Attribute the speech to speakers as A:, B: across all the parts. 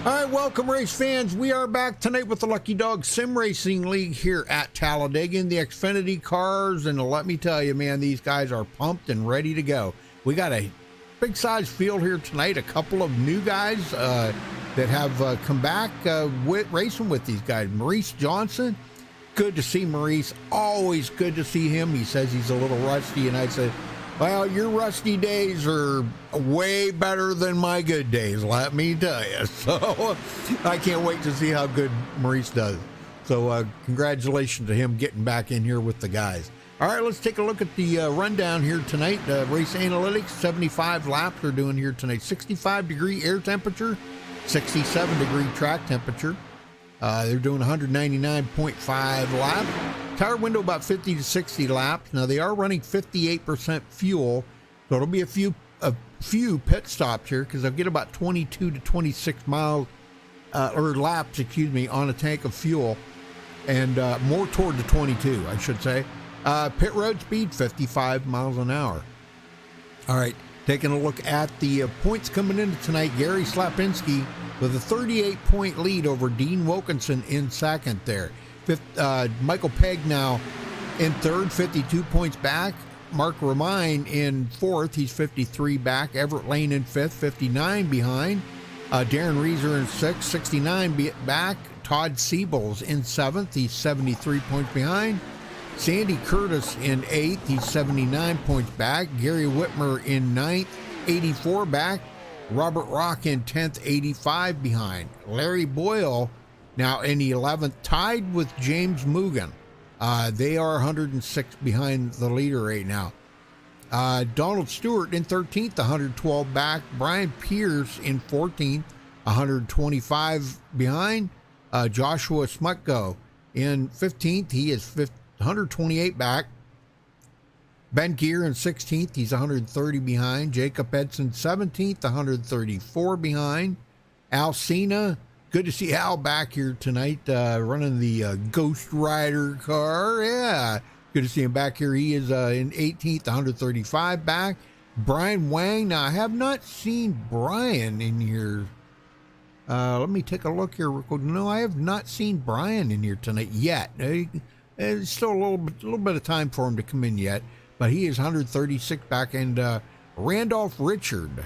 A: All right, welcome, race fans. We are back tonight with the Lucky Dog Sim Racing League here at Talladega in the Xfinity cars. And let me tell you, man, these guys are pumped and ready to go. We got a big size field here tonight. A couple of new guys that have come back racing with these guys. Maurice Johnson, good to see Maurice. Always good to see him. He says he's a little rusty, and I said, well, your rusty days are way better than my good days, let me tell you. So I can't wait to see how good Maurice does. So congratulations to him getting back in here with the guys. All right, let's take a look at the rundown here tonight. Race analytics, 75 laps they're doing here tonight. 65-degree air temperature, 67-degree track temperature. They're doing 199.5 laps. Tire window about 50 to 60 laps. Now they are running 58% fuel, so it'll be a few pit stops here because they'll get about 22 to 26 miles or laps, on a tank of fuel, and more toward the 22, I should say. Pit road speed 55 miles an hour. All right, taking a look at the points coming into tonight. Gary Slapinski with a 38-point lead over Dean Wilkinson in second there. Michael Pegg now in third, 52 points back. Mark Romine in fourth, he's 53 back. Everett Lane in fifth, 59 behind. Darren Reeser in sixth, 69 back. Todd Siebels in seventh, he's 73 points behind. Sandy Curtis in eighth, he's 79 points back. Gary Whitmer in ninth, 84 back. Robert Rock in 10th, 85 behind. Larry Boyle now in the 11th, tied with James Mugen. They are 106 behind the leader right now. Donald Stewart in 13th, 112 back. Brian Pierce in 14th, 125 behind. Joshua Smutko in 15th, he is 128 back. Ben Gear in 16th, he's 130 behind. Jacob Edson 17th, 134 behind. Al Cena, good to see Al back here tonight, running the Ghost Rider car. Yeah, good to see him back here. He is in 18th, 135 back. Brian Wang, now I have not seen Brian in here. Let me take a look here. No, I have not seen Brian in here tonight yet. It's still a little bit of time for him to come in yet, but he is 136 back. And Randolph Richard,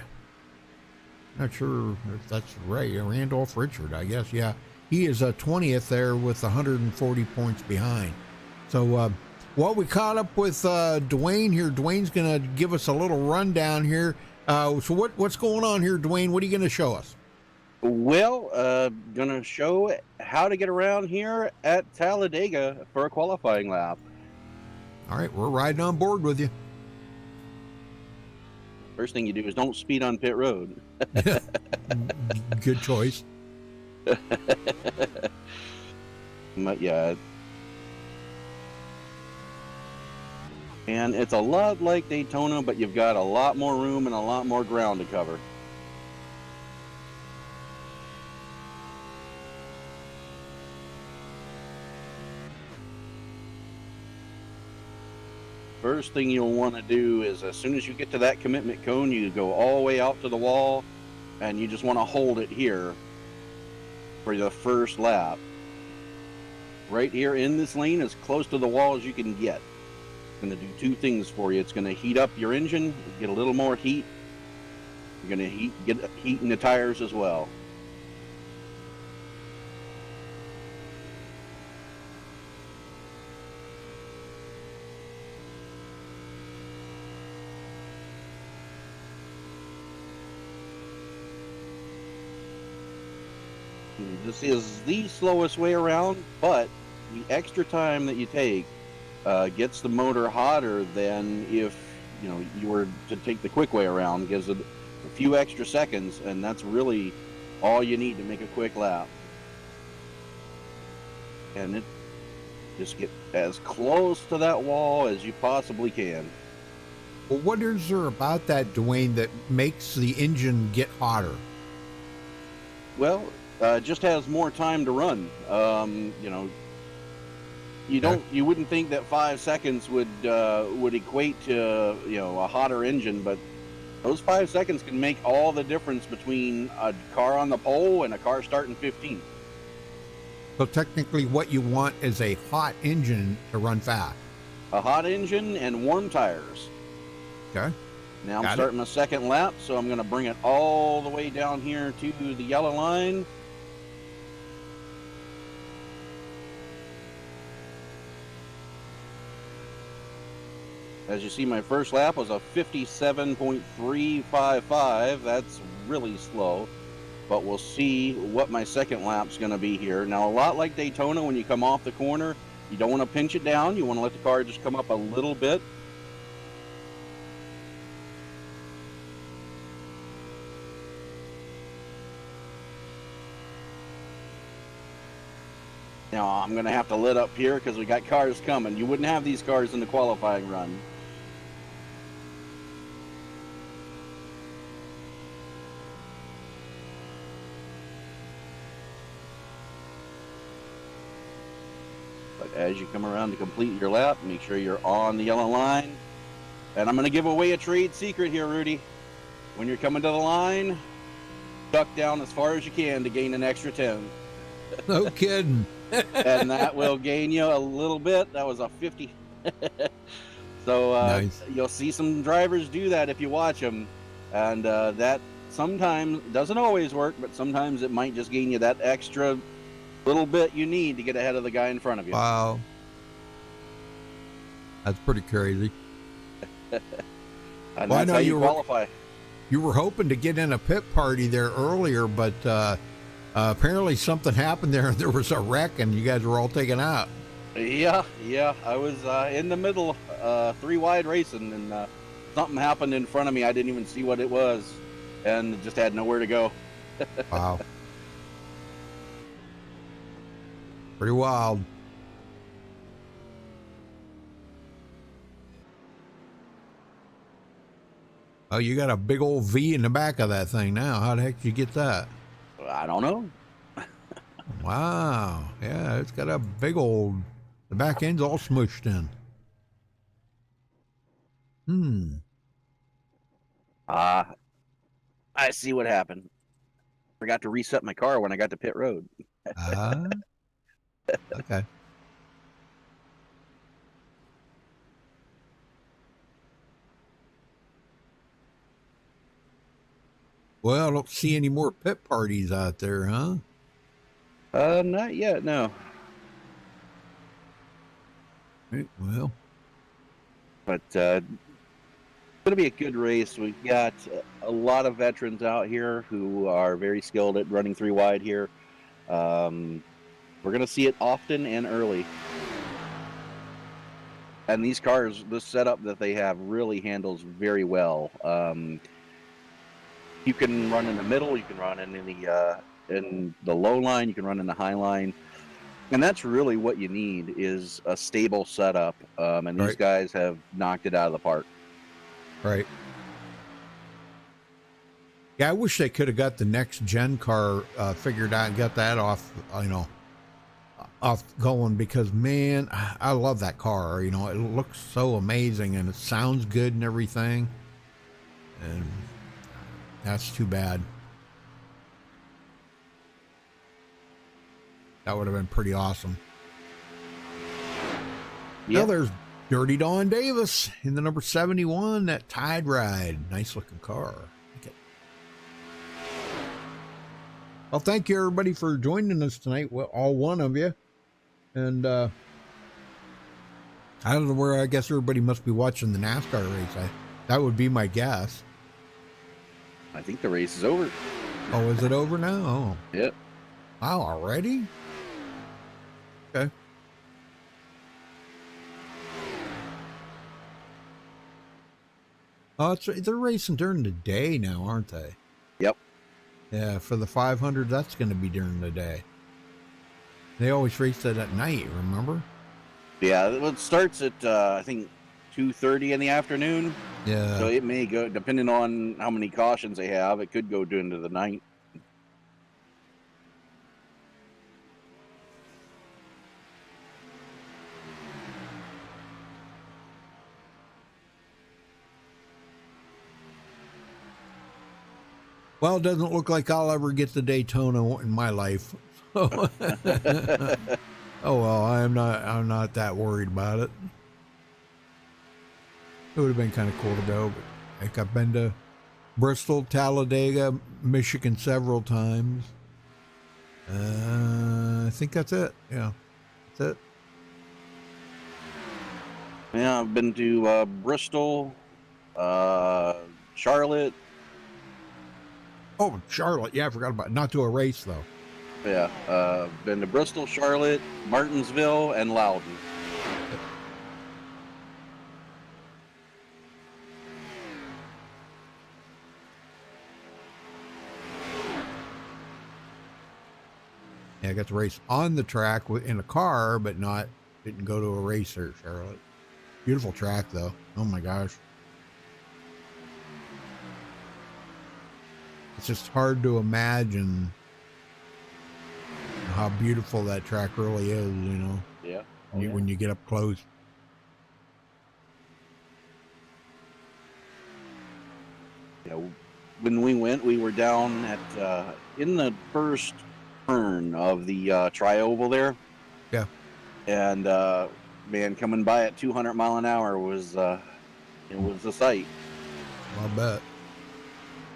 A: not sure if that's right. Randolph Richard, I guess. Yeah, he is 20th there with 140 points behind. So, we caught up with Dwayne here. Dwayne's going to give us a little rundown here. So what's going on here, Dwayne? What are you going to show us?
B: Well, going to show how to get around here at Talladega for a qualifying lap.
A: All right, we're riding on board with you.
B: First thing you do is don't speed on pit road.
A: Good choice.
B: But yeah, and it's a lot like Daytona, but you've got a lot more room and a lot more ground to cover. First thing you'll want to do is, as soon as you get to that commitment cone, you go all the way out to the wall, and you just want to hold it here for the first lap. Right here in this lane, as close to the wall as you can get. It's going to do two things for you. It's going to heat up your engine, get a little more heat. You're going to get heat in the tires as well. This is the slowest way around, but the extra time that you take gets the motor hotter than if you were to take the quick way around. Gives it a few extra seconds, and that's really all you need to make a quick lap. And it just get as close to that wall as you possibly can.
A: Well, what is there about that, Dwayne, that makes the engine get hotter?
B: Well, just has more time to run. You wouldn't think that 5 seconds would equate to a hotter engine, but those 5 seconds can make all the difference between a car on the pole and a car starting 15th.
A: So technically what you want is a hot engine to run fast.
B: A hot engine and warm tires.
A: Okay.
B: Now I'm starting my second lap, so I'm going to bring it all the way down here to the yellow line. As you see, my first lap was a 57.355. That's really slow, but we'll see what my second lap's going to be here. Now, a lot like Daytona, when you come off the corner, you don't want to pinch it down. You want to let the car just come up a little bit. Now, I'm going to have to let up here because we got cars coming. You wouldn't have these cars in the qualifying run. But as you come around to complete your lap, make sure you're on the yellow line. And I'm going to give away a trade secret here, Rudy. When you're coming to the line, duck down as far as you can to gain an extra 10.
A: No kidding.
B: And that will gain you a little bit. That was a 50. So
A: nice.
B: You'll see some drivers do that if you watch them. And that sometimes doesn't always work, but sometimes it might just gain you that extra little bit you need to get ahead of the guy in front of you.
A: Wow. That's pretty crazy.
B: And that's how you qualify.
A: You were hoping to get in a pit party there earlier, but apparently something happened there. There was a wreck and you guys were all taken out.
B: Yeah. I was in the middle, 3 wide racing, and something happened in front of me. I didn't even see what it was and just had nowhere to go.
A: Wow. Pretty wild. Oh, you got a big old V in the back of that thing now. How the heck did you get that?
B: I don't know.
A: Wow. Yeah, it's got a big old... The back end's all smushed in.
B: I see what happened. Forgot to reset my car when I got to pit road.
A: Okay. Well, I don't see any more pit parties out there, huh?
B: Not yet, no.
A: Well.
B: But it's going to be a good race. We've got a lot of veterans out here who are very skilled at running 3 wide here. We're going to see it often and early. And these cars, the setup that they have really handles very well. You can run in the middle, you can run in the in the low line, you can run in the high line. And that's really what you need is a stable setup. And these guys have knocked it out of the park.
A: Right. Yeah, I wish they could have got the next gen car figured out and got that off, off going, because man, I love that car. It looks so amazing and it sounds good and everything. And that's too bad. That would have been pretty awesome. Yep. Now there's Dirty Dawn Davis in the number 71, that Tide Ride. Nice looking car. Okay. Well, thank you everybody for joining us tonight. Well, all one of you. And I don't know where, I guess everybody must be watching the NASCAR race. That would be my guess.
B: I think the race is over.
A: Oh, is it over now? Oh.
B: Yep.
A: Wow, already? Okay. Oh, they're racing during the day now, aren't they?
B: Yep.
A: Yeah, for the 500, that's going to be during the day. They always race that at night, remember?
B: Yeah, it starts at, I think, 2:30 in the afternoon.
A: Yeah.
B: So it may go, depending on how many cautions they have, it could go into the night.
A: Well, it doesn't look like I'll ever get to Daytona in my life. Oh well, I'm not that worried about it. It would have been kind of cool to go, but like I've been to Bristol, Talladega, Michigan several times. I think that's it. Yeah, that's it.
B: Yeah, I've been to Bristol, Charlotte.
A: Oh, Charlotte. Yeah, I forgot about it. Not to a race, though.
B: Yeah, been to Bristol, Charlotte, Martinsville, and Loudon.
A: Yeah, I got to race on the track in a car, but didn't go to a racer, Charlotte. Beautiful track, though. Oh, my gosh. It's just hard to imagine how beautiful that track really is,
B: Yeah.
A: When you get up close.
B: Yeah. When we went, we were down at in the first turn of the tri-oval there.
A: Yeah.
B: And man, coming by at 200 mile an hour was a sight.
A: I'll bet.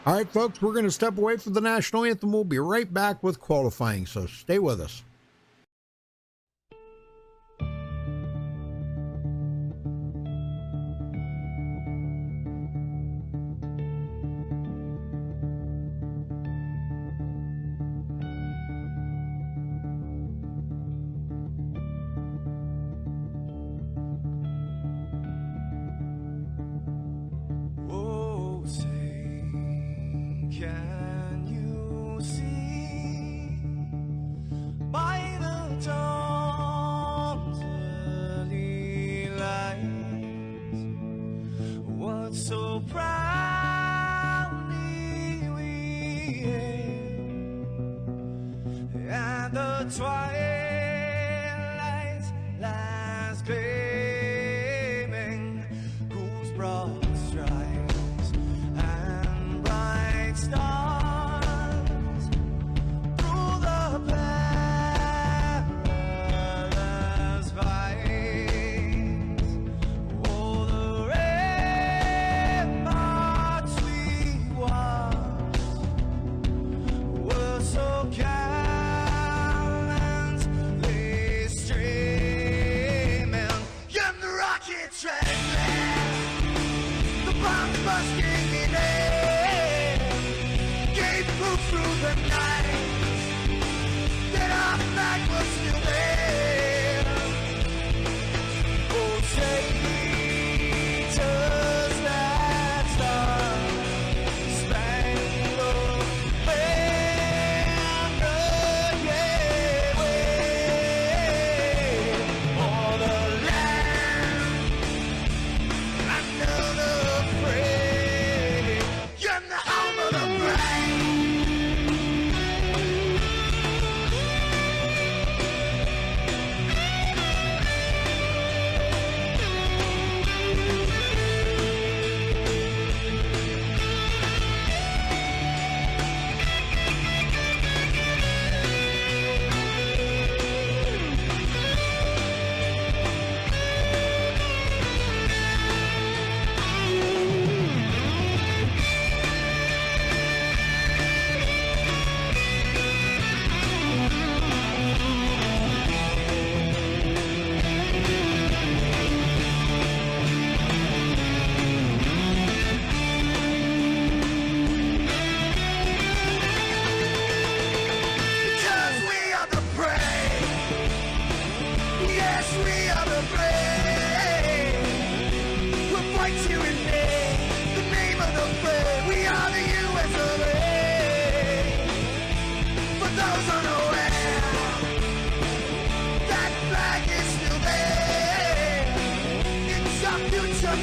A: All right, folks, we're going to step away from the national anthem. We'll be right back with qualifying, so stay with us.
C: Can you see by the dawn's early light what so proudly we hailed at the twilight's last gleaming, whose broad stripes and bright stars through the perilous fights, oh, the ramparts we watched were so gallantly streaming, and the rockets ran the bombs busting in air, gave proof through the night that our flag was still there. Oh, say does that star-spangled banner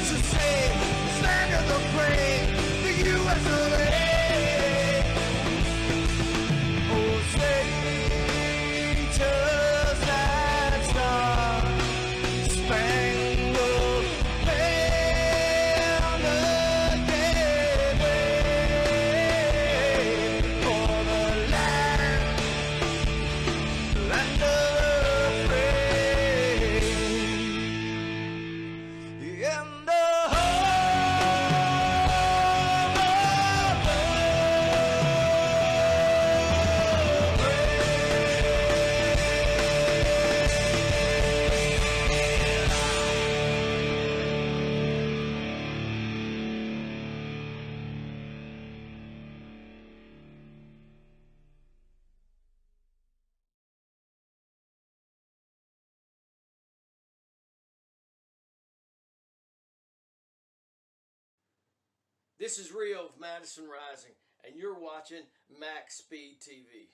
C: to say, stand of the brave, the U.S. of A. Oh, Satan's that star, spangled banner gave way for the land of the free. In the
D: This is Rio of Madison Rising, and you're watching Max Speed TV.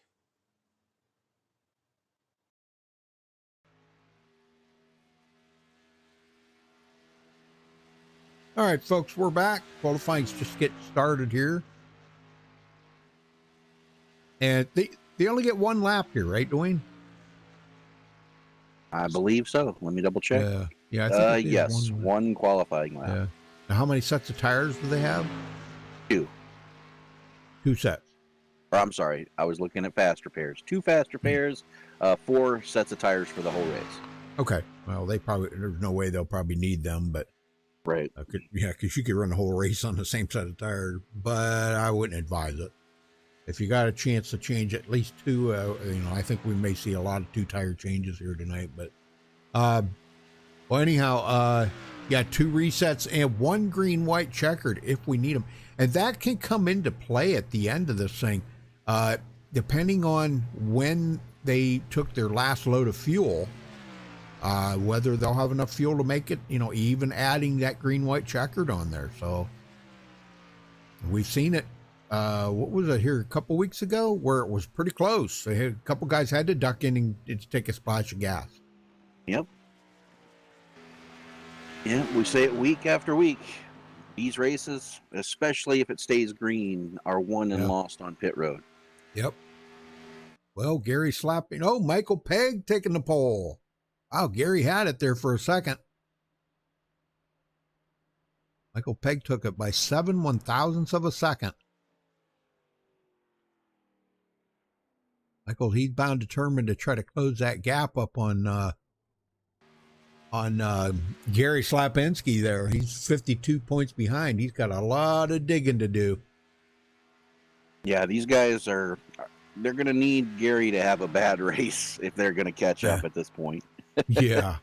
A: All right, folks, we're back. Qualifying's just getting started here. And they only get one lap here, right, Dwayne?
B: I believe so. Let me double check.
A: Yeah, I think it is
B: Yes, one qualifying lap.
A: Yeah. Now, how many sets of tires do they have?
B: 2.
A: 2 sets.
B: Or I'm sorry, I was looking at faster pairs. 2 faster pairs, 4 sets of tires for the whole race.
A: Okay. Well, there's no way they'll probably need them, but
B: Right.
A: because you could run the whole race on the same set of tires, but I wouldn't advise it. If you got a chance to change at least 2, I think we may see a lot of 2 tire changes here tonight. But, well, anyhow, 2 resets and 1 green, white checkered if we need them, and that can come into play at the end of this thing, depending on when they took their last load of fuel. Whether they'll have enough fuel to make it, even adding that green, white checkered on there. So we've seen it. What was it here a couple weeks ago where it was pretty close? They had a couple guys had to duck in and take a splash of gas.
B: Yep. Yeah, we say it week after week. These races, especially if it stays green, are won and lost on pit road.
A: Yep. Well, Gary slapping. Oh, Michael Pegg taking the pole. Wow, Gary had it there for a second. Michael Pegg took it by 7 1/1000ths of a second. Michael, he's bound determined to try to close that gap up on Gary Slapinski there. He's 52 points behind. He's got a lot of digging to do.
B: Yeah, these guys they're going to need Gary to have a bad race if they're going to catch up at this point.
A: Yeah.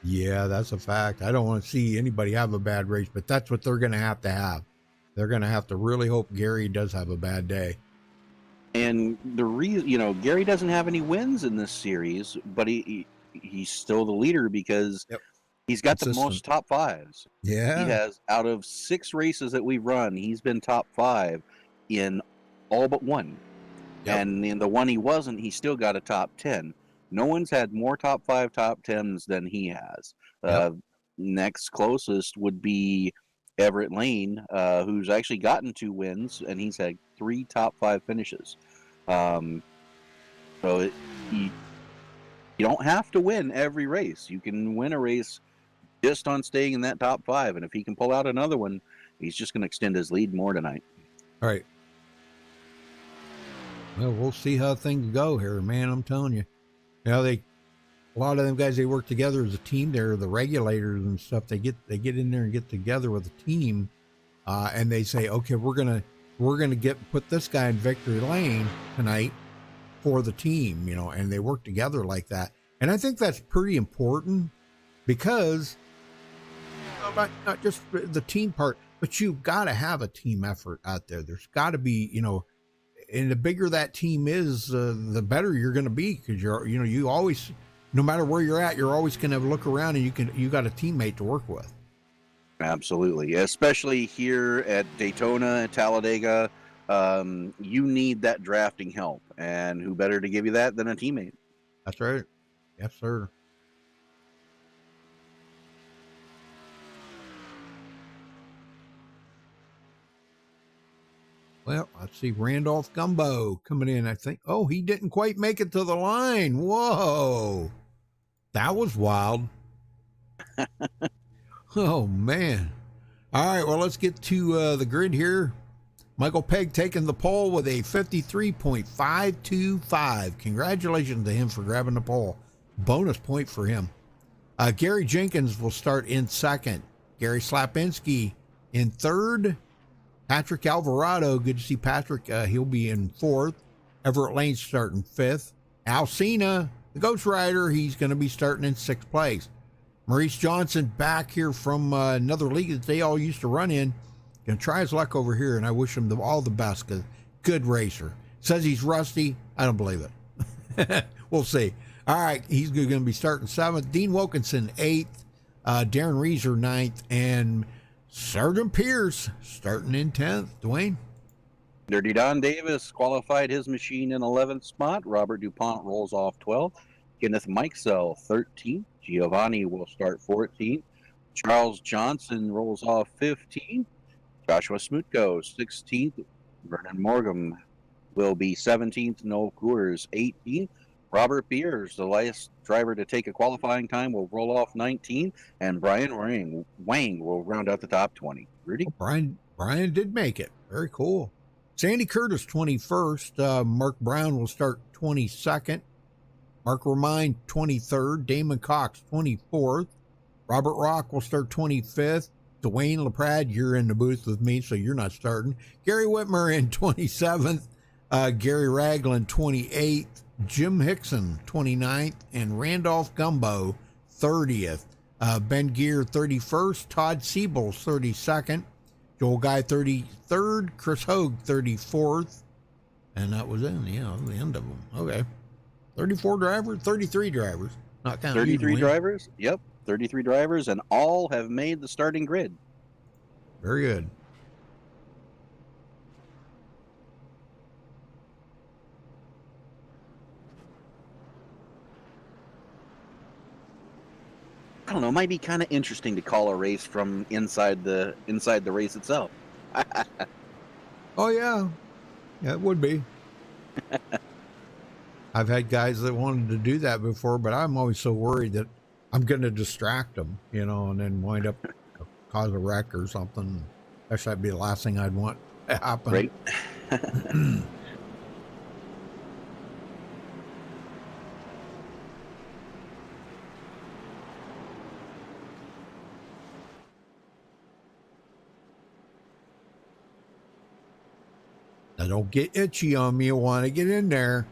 A: Yeah, that's a fact. I don't want to see anybody have a bad race, but that's what they're going to have. They're going to have to really hope Gary does have a bad day.
B: And the reason, Gary doesn't have any wins in this series, but he's still the leader because he's got the most top 5s.
A: Yeah.
B: He has, out of 6 races that we've run, he's been top 5 in all but 1. Yep. And in the one he wasn't, he still got a top 10. No one's had more top 5 top 10s than he has. Next closest would be Everett Lane, who's actually gotten 2 wins, and he's had 3 top 5 finishes. You don't have to win every race. You can win a race just on staying in that top 5, and if he can pull out another one, he's just going to extend his lead more tonight.
A: All right. Well, we'll see how things go here, man. I'm telling you. A lot of them guys, they work together as a team. They're the regulators and stuff. They get in there and get together with a team, and they say, okay, we're gonna put this guy in victory lane tonight for the team, and they work together like that. And I think that's pretty important because not just the team part, but you've got to have a team effort out there. There's got to be, and the bigger that team is, the better you're going to be, because you always, no matter where you're at, you're always going to look around and you got a teammate to work with.
B: Absolutely, especially here at Daytona, Talladega, you need that drafting help, and who better to give you that than a teammate?
A: That's right. Yes, sir. Well, let's see. Randolph Gumbo coming in, I think. Oh, he didn't quite make it to the line. Whoa. That was wild. Oh, man. All right, well, let's get to the grid here. Michael Pegg taking the pole with a 53.525. Congratulations to him for grabbing the pole. Bonus point for him. Gary Jenkins will start in second. Gary Slapinski in third. Patrick Alvarado, good to see Patrick. He'll be in fourth. Everett Lane starting fifth. Al Cena, the Ghost Rider, he's going to be starting in sixth place. Maurice Johnson back here from another league that they all used to run in. Going to try his luck over here, and I wish him all the best because good racer. Says he's rusty. I don't believe it. We'll see. All right, he's going to be starting seventh. Dean Wilkinson, eighth. Darren Reeser, ninth. And Sergeant Pierce starting in 10th. Dwayne?
B: Dirty Don Davis qualified his machine in 11th spot. Robert DuPont rolls off 12th. Kenneth Mikesell, 13th. Giovanni will start 14th. Charles Johnson rolls off 15th. Joshua Smutko, 16th. Vernon Morgan will be 17th. Noel Coors, 18th. Robert Beers, the last driver to take a qualifying time, will roll off 19th. And Brian Wang will round out the top 20. Rudy?
A: Brian did make it. Very cool. Sandy Curtis, 21st. Mark Brown will start 22nd. Mark Romine, 23rd. Damon Cox, 24th. Robert Rock will start 25th. Dwayne LaPrade, you're in the booth with me, so you're not starting. Gary Whitmer in 27th. Gary Ragland, 28th. Jim Hickson, 29th. And Randolph Gumbo, 30th. Ben Gear, 31st. Todd Siebels, 32nd. Joel Guy, 33rd. Chris Hogue, 34th. And that was in, the end of them. Okay. 34 drivers, 33 drivers. Not counting
B: 33 drivers? Yep. 33 drivers, and all have made the starting grid.
A: Very good.
B: I don't know. It might be kind of interesting to call a race from inside the race itself.
A: Oh yeah, it would be. I've had guys that wanted to do that before, but I'm always so worried that I'm going to distract them, and then wind up cause a wreck or something. That'd be the last thing I'd want to happen.
B: Right.
A: Now don't get itchy on me. I want to get in there.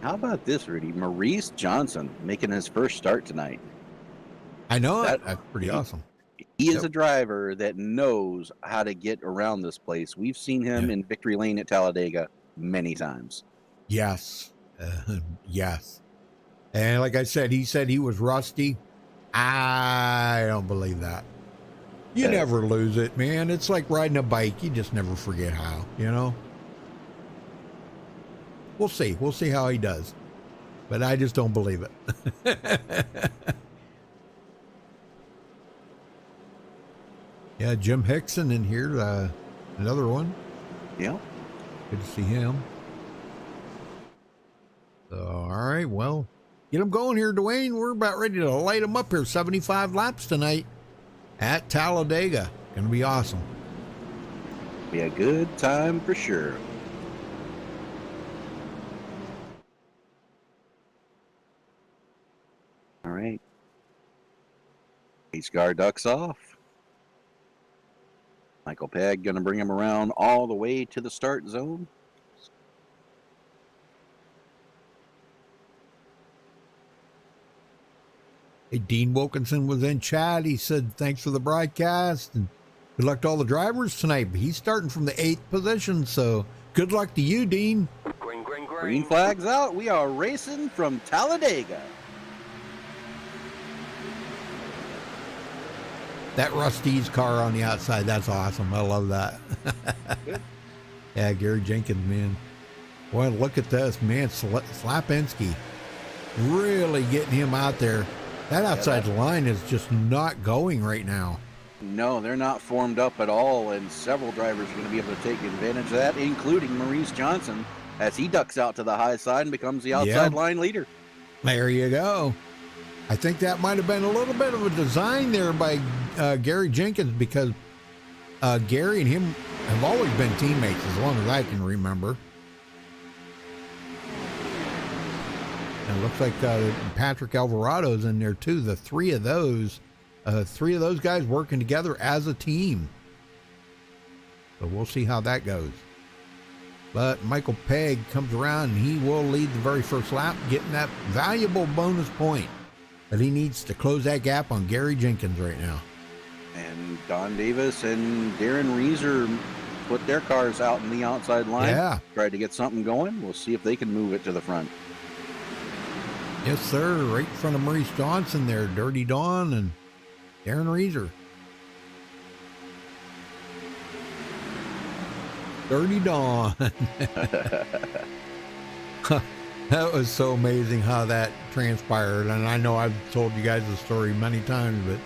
B: How about this, Rudy? Maurice Johnson making his first start tonight.
A: I know it. That's pretty awesome.
B: He is a driver that knows how to get around this place. We've seen him in Victory Lane at Talladega many times.
A: Yes. Yes. And like I said, he said he was rusty. I don't believe that. You never lose it, man. It's like riding a bike. You just never forget how, We'll see. We'll see how he does. But I just don't believe it. Yeah, Jim Hickson in here. Another one.
B: Yeah.
A: Good to see him. So, all right, well, get them going here, Dwayne. We're about ready to light them up here. 75 laps tonight at Talladega. Going to be awesome.
B: Be a good time for sure. All right. Race car ducks off. Michael Pegg going to bring him around all the way to the start zone.
A: Hey, Dean Wilkinson was in chat. He said, thanks for the broadcast and good luck to all the drivers tonight. But he's starting from the 8th position, so good luck to you, Dean.
B: Green flags out. We are racing from Talladega.
A: That Rusty's car on the outside, that's awesome. I love that. Yeah, Gary Jenkins, man. Boy, look at this, man. Slapinski really getting him out there. That outside line is just not going right now.
B: No, they're not formed up at all, and several drivers are going to be able to take advantage of that, including Maurice Johnson, as he ducks out to the high side and becomes the outside line leader.
A: There you go. I think that might have been a little bit of a design there by Gary Jenkins, because Gary and him have always been teammates as long as I can remember. And it looks like Patrick Alvarado's in there too. The three of those guys working together as a team. So we'll see how that goes. But Michael Pegg comes around and he will lead the very first lap, getting that valuable bonus point that he needs to close that gap on Gary Jenkins right now.
B: And Don Davis and Darren Reeser put their cars out in the outside line.
A: Yeah.
B: Tried to get something going. We'll see if they can move it to the front.
A: Yes, sir. Right in front of Maurice Johnson there. Dirty Dawn and Darren Reeser. Dirty Dawn. That was so amazing how that transpired. And I know I've told you guys the story many times, but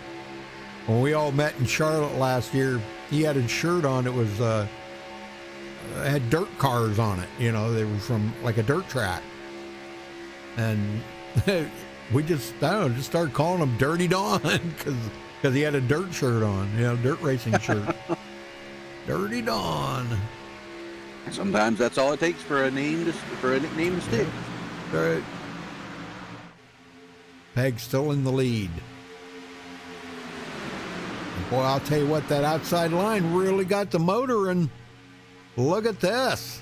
A: when we all met in Charlotte last year, he had a shirt on. It was, had dirt cars on it. You know, they were from like a dirt track. And we just, I don't know, just started calling him Dirty Dawn because he had a dirt shirt on, you know, dirt racing shirt. Dirty Dawn.
B: Sometimes that's all it takes for a nickname to stick.
A: Right. Peg's still in the lead. And boy, I'll tell you what, that outside line really got the motor, and look at this.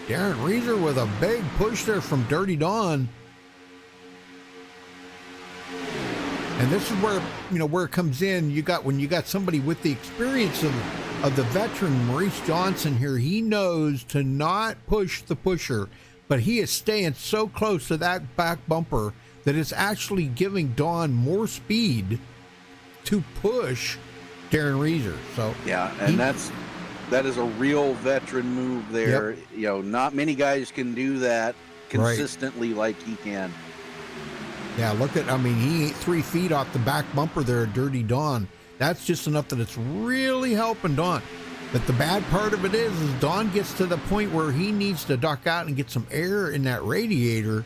A: Darren Reeser with a big push there from Dirty Dawn. And this is where, you know, where it comes in. When you got somebody with the experience of the veteran Maurice Johnson here, he knows to not push the pusher, but he is staying so close to that back bumper that it's actually giving Dawn more speed to push Darren Reeser. So
B: yeah, and that is a real veteran move there. Yep. You know, not many guys can do that consistently like he can.
A: Yeah, look at, I mean, he ain't 3 feet off the back bumper there at Dirty Dawn. That's just enough that it's really helping Dawn. But the bad part of it is Dawn gets to the point where he needs to duck out and get some air in that radiator.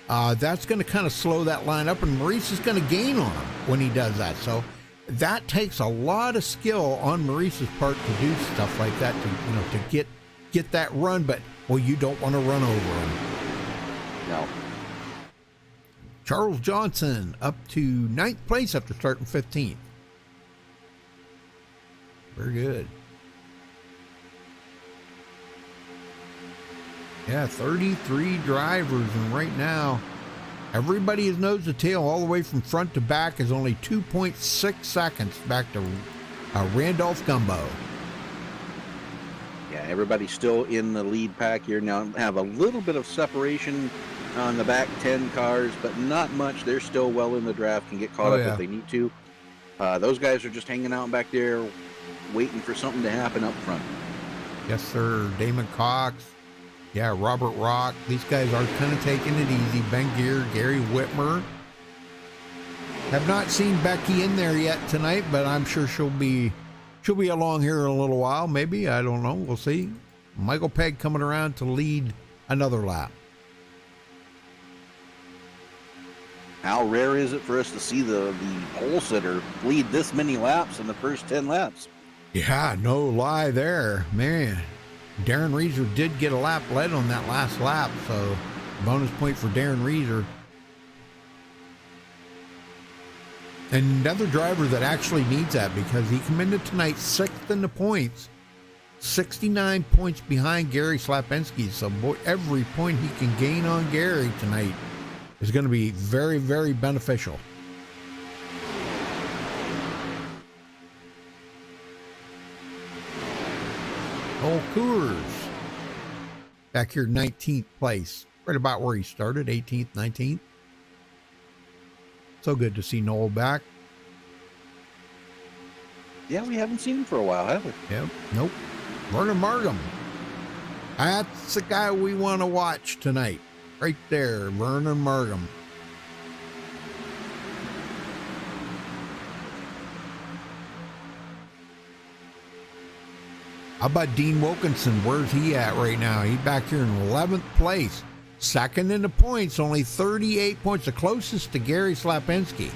A: That's going to kind of slow that line up, and Maurice is going to gain on him when he does that. So that takes a lot of skill on Maurice's part to do stuff like that, to get that run. But, well, you don't want to run over him.
B: No.
A: Charles Johnson up to 9th place after starting 15th. Very good. Yeah, 33 drivers, and right now, everybody is nose to tail all the way from front to back is only 2.6 seconds back to Randolph Gumbo.
B: Yeah, everybody's still in the lead pack here now. Have a little bit of separation on the back 10 cars, but not much. They're still well in the draft, can get caught up if they need to. Those guys are just hanging out back there, waiting for something to happen up front.
A: Yes, sir. Damon Cox. Yeah, Robert Rock. These guys are kind of taking it easy. Ben Gear, Gary Whitmer. Have not seen Becky in there yet tonight, but I'm sure she'll be along here in a little while. Maybe, I don't know. We'll see. Michael Pegg coming around to lead another lap.
B: How rare is it for us to see the pole sitter lead this many laps in the first 10 laps?
A: Yeah, no lie there, man. Darren Reeser did get a lap led on that last lap, so bonus point for Darren Reeser. Another driver that actually needs that, because he came into tonight 6th in the points, 69 points behind Gary Slapinski. So boy, every point he can gain on Gary tonight is going to be very, very beneficial. Cole Coors back here, 19th place, right about where he started, 18th, 19th. So good to see Noel back.
B: Yeah, we haven't seen him for a while, have we?
A: Yep. Nope. Vernon Markham. That's the guy we want to watch tonight. Right there, Vernon Markham. How about Dean Wilkinson? Where's he at right now? He's back here in 11th place. Second in the points, only 38 points, the closest to Gary Slapinski.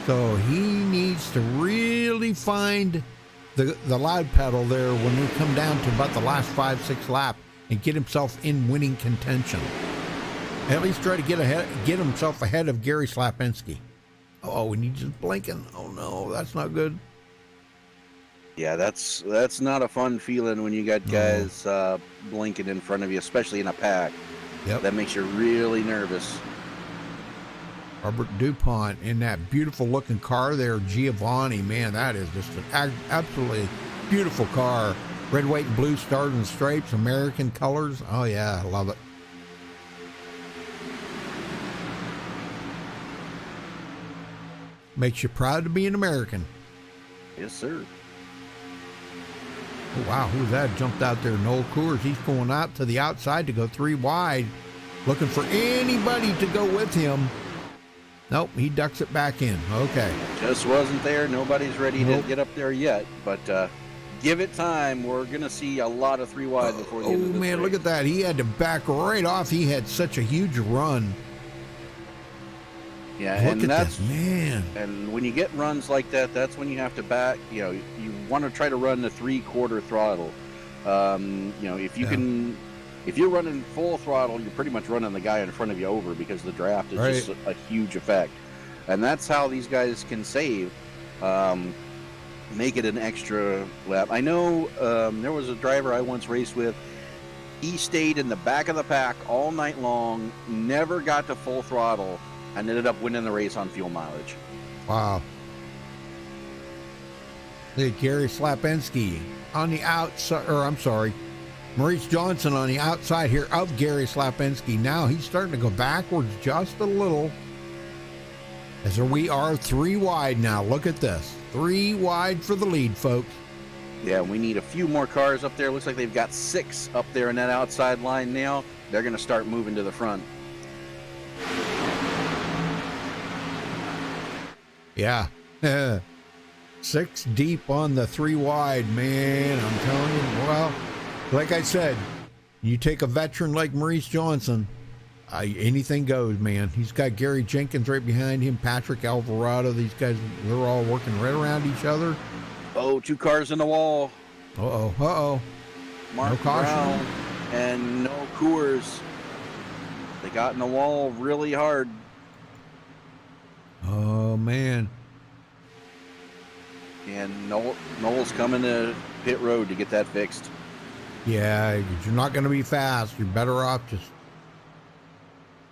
A: So he needs to really find the loud pedal there when we come down to about the last 5-6 laps and get himself in winning contention. At least try to get himself ahead of Gary Slapinski. Oh, and he's just blinking. Oh no, that's not good.
B: Yeah, that's not a fun feeling when you got guys blinking in front of you, especially in a pack.
A: Yep.
B: That makes you really nervous.
A: Robert DuPont in that beautiful looking car there, Giovanni. Man, that is just an absolutely beautiful car. Red, white, and blue stars and stripes, American colors. Oh yeah, I love it. Makes you proud to be an American.
B: Yes, sir.
A: Oh, wow, who's that? Jumped out there, Noel Coors. He's going out to the outside to go 3 wide, looking for anybody to go with him. Nope, he ducks it back in. Okay.
B: Just wasn't there. Nobody's ready to get up there yet, but give it time. We're going to see a lot of 3 wide before the end of this
A: man,
B: race.
A: look at that. He had to back right off. He had such a huge run.
B: Yeah,
A: look
B: and
A: at
B: that's
A: this, man.
B: And when you get runs like that, that's when you have to back. You know, you want to try to run the 3/4 throttle. You know, if you can, if you're running full throttle, you're pretty much running the guy in front of you over because the draft is just a huge effect. And that's how these guys can save, make it an extra lap. I know there was a driver I once raced with. He stayed in the back of the pack all night long, never got to full throttle, and ended up winning the race on fuel mileage.
A: Wow. Look at Gary Slapinski on the outside, or I'm sorry, Maurice Johnson on the outside here of Gary Slapinski. Now he's starting to go backwards just a little. As we are 3 wide now. Look at this. 3 wide for the lead, folks.
B: Yeah, we need a few more cars up there. Looks like they've got 6 up there in that outside line now. They're going to start moving to the front.
A: Yeah. 6 deep on the 3 wide, man. I'm telling you. Well, like I said, you take a veteran like Maurice Johnson, anything goes, man. He's got Gary Jenkins right behind him, Patrick Alvarado. These guys, they're all working right around each other.
B: Oh, 2 cars in the wall.
A: Uh-oh, uh-oh.
B: Mark Brown and Noel Coors. They got in the wall really hard.
A: Oh, man.
B: And Noel's coming to pit road to get that fixed.
A: Yeah, you're not going to be fast. You're better off just...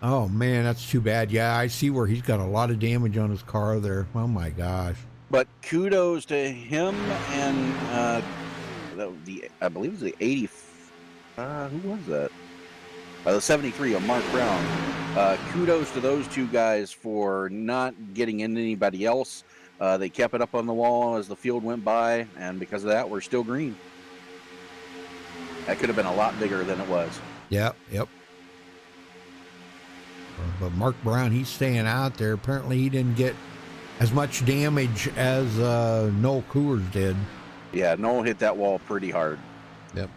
A: Oh, man, that's too bad. Yeah, I see where he's got a lot of damage on his car there. Oh, my gosh.
B: But kudos to him and I believe it was the 80... who was that? The 73 of Mark Brown. Kudos to those 2 guys for not getting into anybody else. They kept it up on the wall as the field went by, and because of that, we're still green. That could have been a lot bigger than it was.
A: Yep. But Mark Brown, he's staying out there. Apparently, he didn't get as much damage as Noel Coors did.
B: Yeah, Noel hit that wall pretty hard.
A: Yep.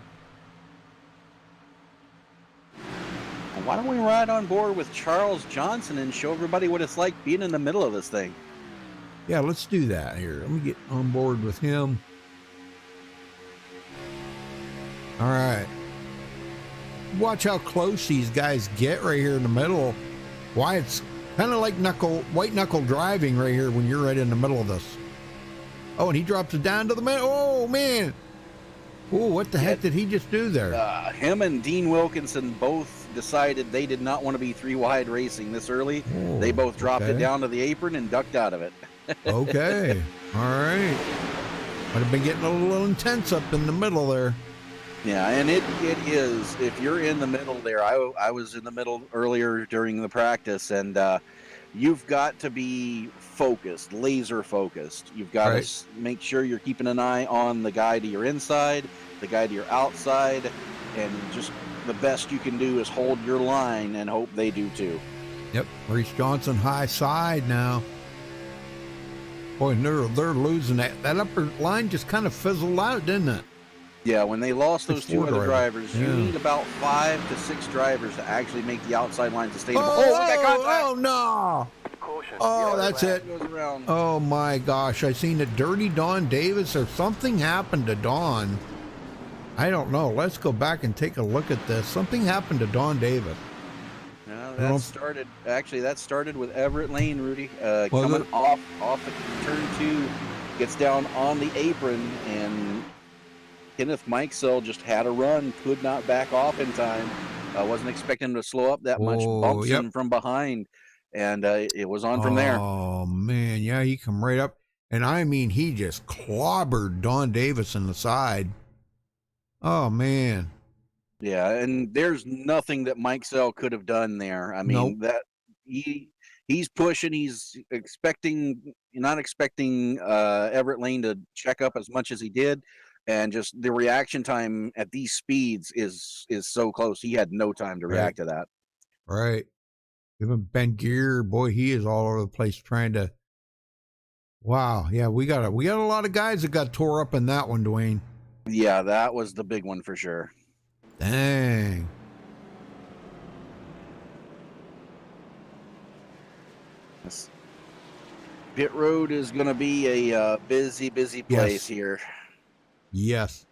B: Why don't we ride on board with Charles Johnson and show everybody what it's like being in the middle of this thing?
A: Yeah, let's do that here. Let me get on board with him. All right. Watch how close these guys get right here in the middle. Why, it's kind of like white knuckle driving right here when you're right in the middle of this. Oh, and he drops it down to the middle. Oh, man. Oh, what the heck did he just do there?
B: Him and Dean Wilkinson both decided they did not want to be 3 wide racing this early.
A: Oh,
B: they both dropped it down to the apron and ducked out of it.
A: Okay. All right. Might have been getting a little intense up in the middle there.
B: Yeah, and it is. If you're in the middle there, I was in the middle earlier during the practice, and you've got to be focused, laser focused. You've got to make sure you're keeping an eye on the guy to your inside, the guy to your outside, and just the best you can do is hold your line and hope they do too.
A: Yep, Maurice Johnson high side now. Boy, they're losing that. That upper line just kind of fizzled out, didn't it?
B: Yeah, when they lost those two other drivers, you
A: Yeah.
B: need about 5 to 6 drivers to actually make the outside line sustainable.
A: Oh,
B: Oh, we got contact!
A: oh no!
C: Caution.
A: Oh, that's it.
B: Goes around.
A: Oh my gosh, I seen a dirty Don Davis, or something happened to Don. I don't know. Let's go back and take a look at this. Something happened to Don Davis.
B: No,
A: Well,
B: that started with Everett Lane, Rudy.
A: Was
B: Coming
A: it?
B: off of turn 2, gets down on the apron, and Kenneth Mikesell just had a run, could not back off in time. Wasn't expecting him to slow up that much.
A: Oh,
B: Bumps
A: yep.
B: him from behind, and it was on from there.
A: Oh man, yeah, he come right up, and I mean, he just clobbered Don Davis in the side. Oh man.
B: Yeah, and there's nothing that Mikesell could have done there. I mean,
A: Nope.
B: that he's pushing, he's not expecting Everett Lane to check up as much as he did, and just the reaction time at these speeds is so close. He had no time to react to that.
A: Right. Even Ben Gear, boy, he is all over the place trying to. Wow, yeah, we got a lot of guys that got tore up in that one, Dwayne.
B: Yeah, that was the big one for sure.
A: Dang.
B: This pit road is going to be a busy place here.
A: Yes.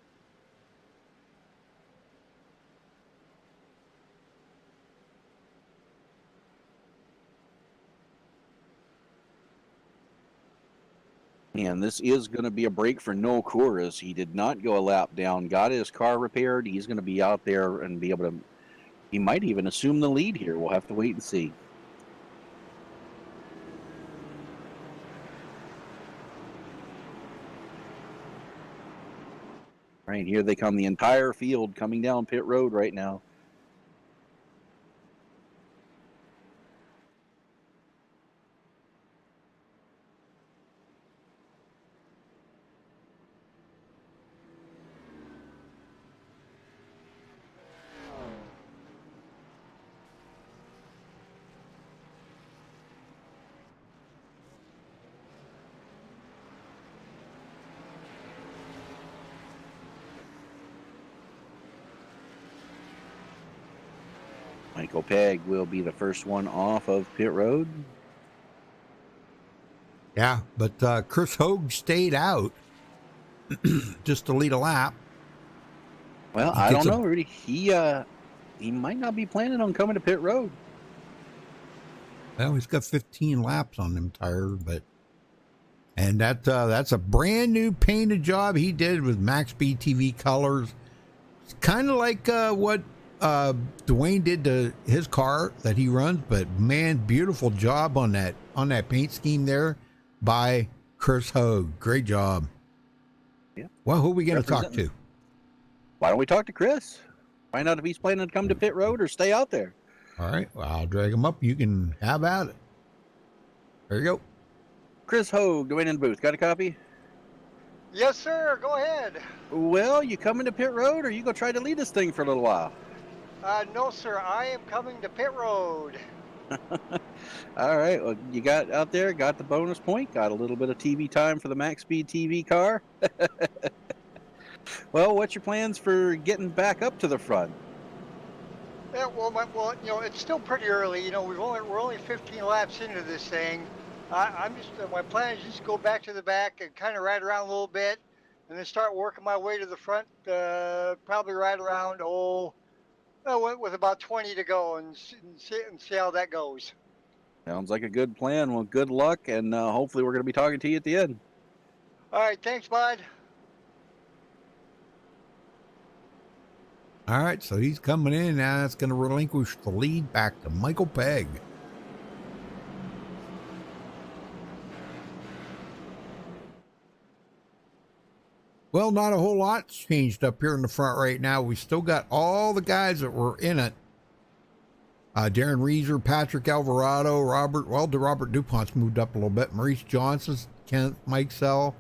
B: And this is going to be a break for Noel Couras. He did not go a lap down, got his car repaired. He's going to be out there and be able to, he might even assume the lead here. We'll have to wait and see. Right here they come, the entire field coming down pit road right now. Michael Pegg will be the first one off of pit road.
A: Yeah, but Chris Hogue stayed out just to lead a lap.
B: Well, I don't know, Rudy. He might not be planning on coming to pit road.
A: Well, he's got 15 laps on them tires, and that's a brand new painted job he did with MaxspeedTV colors. It's kind of like what Dwayne did to his car that he runs, but man, beautiful job on that paint scheme there by Chris Hogue. Great job.
B: Yeah.
A: Well, who are we going to talk to?
B: Why don't we talk to Chris? Find out if he's planning to come to pit road or stay out there.
A: All right, well, I'll drag him up. You can have at it. There you go.
B: Chris Hogue, Dwayne in the booth. Got a copy?
E: Yes, sir. Go ahead.
B: Well, you coming to pit road, or you go try to lead this thing for a little while?
E: No, sir. I am coming to pit road.
B: All right. Well, you got out there, got the bonus point, got a little bit of TV time for the MaxspeedTV car. Well, what's your plans for getting back up to the front?
E: Yeah, well, it's still pretty early. We're only 15 laps into this thing. My plan is just to go back to the back and kind of ride around a little bit, and then start working my way to the front. Probably right around with about 20 to go, and see how that goes.
B: Sounds like a good plan. Well, good luck, and hopefully we're going to be talking to you at the end.
E: All right, thanks, bud.
A: All right, so he's coming in now. That's going to relinquish the lead back to Michael Pegg. Well, not a whole lot's changed up here in the front right now. We still got all the guys that were in it. Darren Reeser, Patrick Alvarado, Robert DuPont's moved up a little bit. Maurice Johnson, Kenneth Mikesell,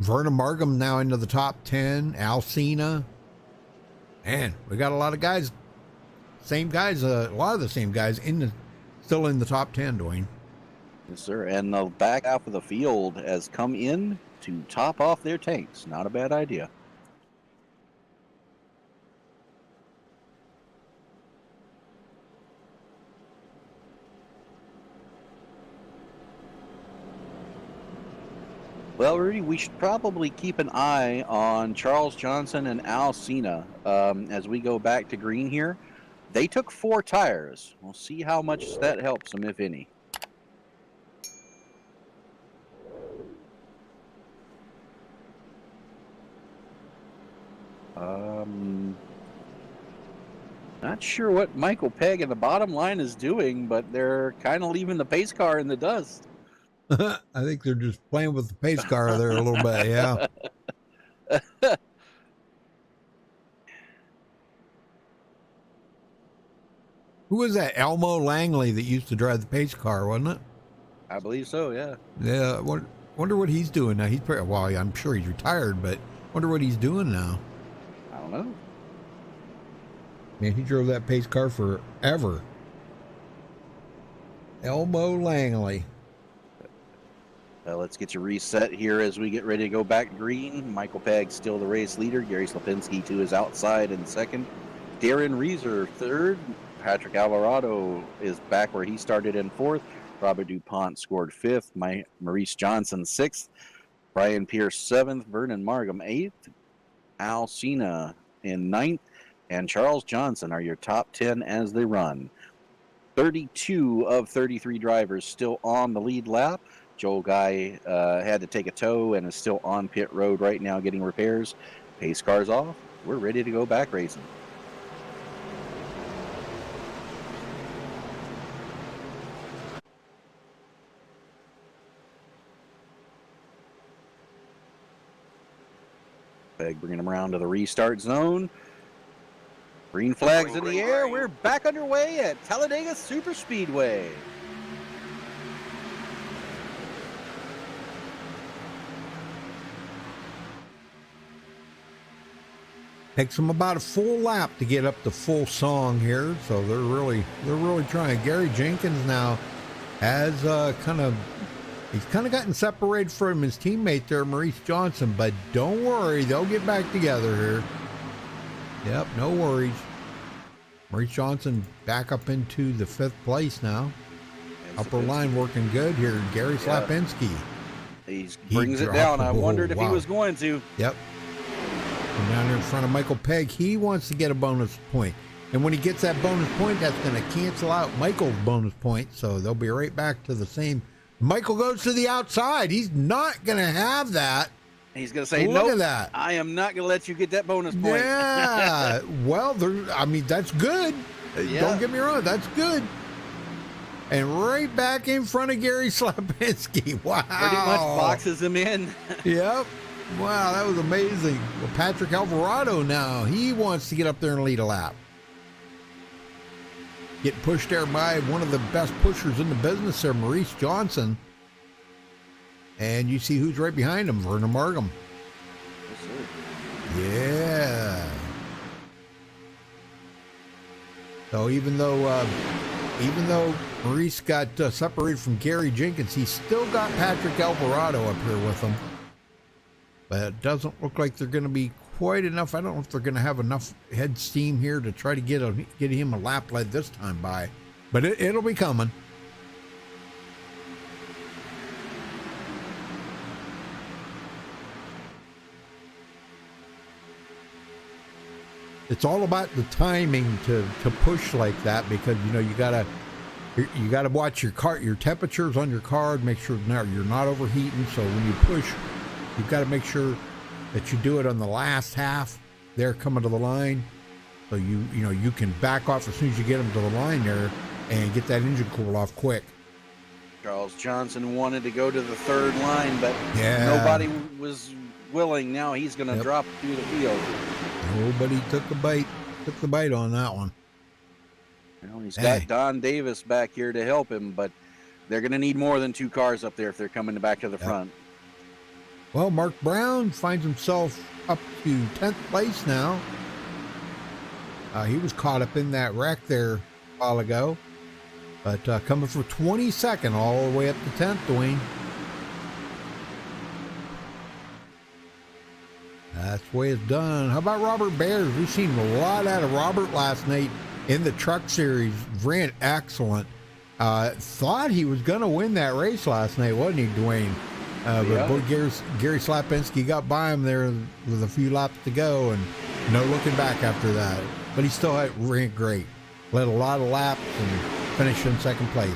A: Vernon Markham now into the top 10. Alcina. Man, we got a lot of guys, same guys, a lot of the same guys still in the top 10, Dwayne.
B: Yes, sir. And the back half of the field has come in to top off their tanks. Not a bad idea. Well, Rudy, we should probably keep an eye on Charles Johnson and Al Cena as we go back to green here. They took 4 tires. We'll see how much that helps them, if any. Not sure what Michael Pegg in the bottom line is doing, but they're kind of leaving the pace car in the dust.
A: I think they're just playing with the pace car there a little bit, yeah. Who was that? Elmo Langley that used to drive the pace car, wasn't it?
B: I believe so, yeah.
A: Yeah, wonder what he's doing now. He's pretty, well, I'm sure he's retired, but wonder what he's doing now.
B: I don't know.
A: Man, he drove that pace car forever. Elmo Langley.
B: Let's get you reset here as we get ready to go back green. Michael Pegg still the race leader. Gary Slapinski to his outside in second. Darren Reeser third. Patrick Alvarado is back where he started in fourth. Robert DuPont scored fifth. Maurice Johnson sixth. Brian Pierce seventh. Vernon Markham eighth. Al Cena in ninth. And Charles Johnson are your top 10 as they run. 32 of 33 drivers still on the lead lap. Joel Guy had to take a tow and is still on pit road right now getting repairs. Pace car's off. We're ready to go back racing. Pegg bringing them around to the restart zone. Green flags in the air. We're back underway at Talladega Superspeedway.
A: Takes them about a full lap to get up to full song here, so they're really trying. Gary Jenkins now has he's kind of gotten separated from his teammate there, Maurice Johnson, but don't worry, they'll get back together here. Yep, no worries. Maurice Johnson back up into the 5th place now. Upper line working good here. Gary Slapinski.
B: He brings it down. I wondered if he was going to.
A: Yep. And down there in front of Michael Pegg, he wants to get a bonus point. And when he gets that bonus point, that's going to cancel out Michael's bonus point. So they'll be right back to the same. Michael goes to the outside. He's not going to have that.
B: He's going to say,
A: Look
B: nope,
A: at that.
B: I am not going to let you get that bonus point.
A: Yeah. Well, that's good.
B: Yeah.
A: Don't get me wrong. That's good. And right back in front of Gary Slapinski. Wow.
B: Pretty much boxes him in.
A: Yep. Wow, that was amazing. Well, Patrick Alvarado now, he wants to get up there and lead a lap. Get pushed there by one of the best pushers in the business there, Maurice Johnson. And you see who's right behind him, Vernon Markham.
B: Yes,
A: yeah. So even though Maurice got separated from Gary Jenkins, he's still got Patrick Alvarado up here with him. But it doesn't look like they're going to be quite enough. I don't know if they're going to have enough head steam here to try to get him a lap lead this time by. But it'll be coming. It's all about the timing to push like that, because you gotta watch your temperatures on your car, make sure you're not overheating. So when you push, you've got to make sure that you do it on the last half there coming to the line. So you can back off as soon as you get them to the line there and get that engine cool off quick.
B: Charles Johnson wanted to go to the third line, but
A: Yeah.
B: nobody was willing. Now he's going to drop through the field.
A: Nobody took the bite on that one.
B: Well, he's got Don Davis back here to help him, but they're going to need more than 2 cars up there if they're coming back to the front.
A: Well, Mark Brown finds himself up to 10th place now. He was caught up in that wreck there a while ago. But coming for 22nd all the way up to 10th, Dwayne. That's the way it's done. How about Robert Bears? We've seen a lot out of Robert last night in the Truck Series. Ran excellent. Thought he was going to win that race last night, wasn't he, Dwayne? But boy, Gary Slapinski got by him there with a few laps to go, and no looking back after that. But he still ran great. Led a lot of laps and finished in second place.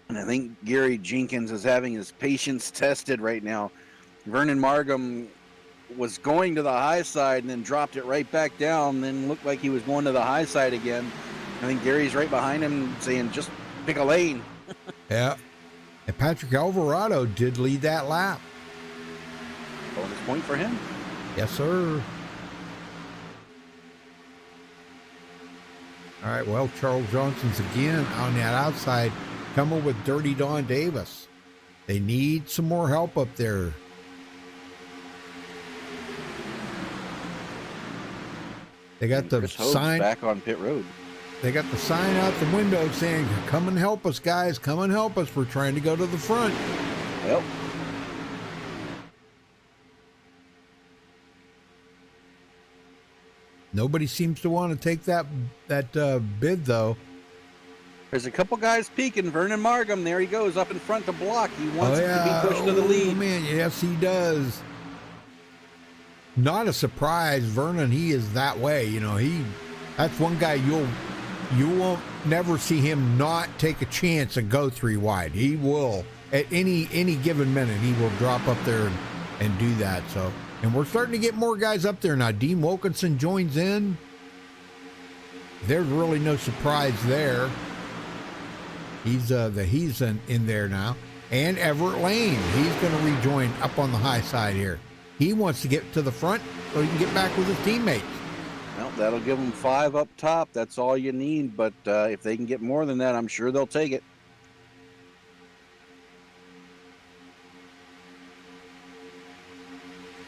B: And I think Gary Jenkins is having his patience tested right now. Vernon Markham was going to the high side and then dropped it right back down, then looked like he was going to the high side again. I think Gary's right behind him saying, just pick a lane.
A: Yeah. And Patrick Alvarado did lead that lap.
B: Bonus point for him.
A: Yes, sir. All right, well, Charles Johnson's again on that outside, coming with Dirty Don Davis. They need some more help up there. They got the sign
B: back on pit road.
A: They got the sign out the window saying, "Come and help us, guys. Come and help us. We're trying to go to the front."
B: Yep.
A: Nobody seems to want to take that bid, though.
B: There's a couple guys peeking. Vernon Markham, there he goes up in front to block. He wants it to be pushed to the lead.
A: Oh, man, yes, he does. Not a surprise, Vernon. He is that way. You know, that's one guy you won't never see him not take a chance and go 3 wide. He will at any given minute. He will drop up there and do that. So, and we're starting to get more guys up there now. Dean Wilkinson joins in. There's really no surprise there. He's in there now. And Everett Lane, he's going to rejoin up on the high side here. He wants to get to the front so he can get back with his teammates.
B: Well, that'll give them 5 up top. That's all you need. But if they can get more than that, I'm sure they'll take it.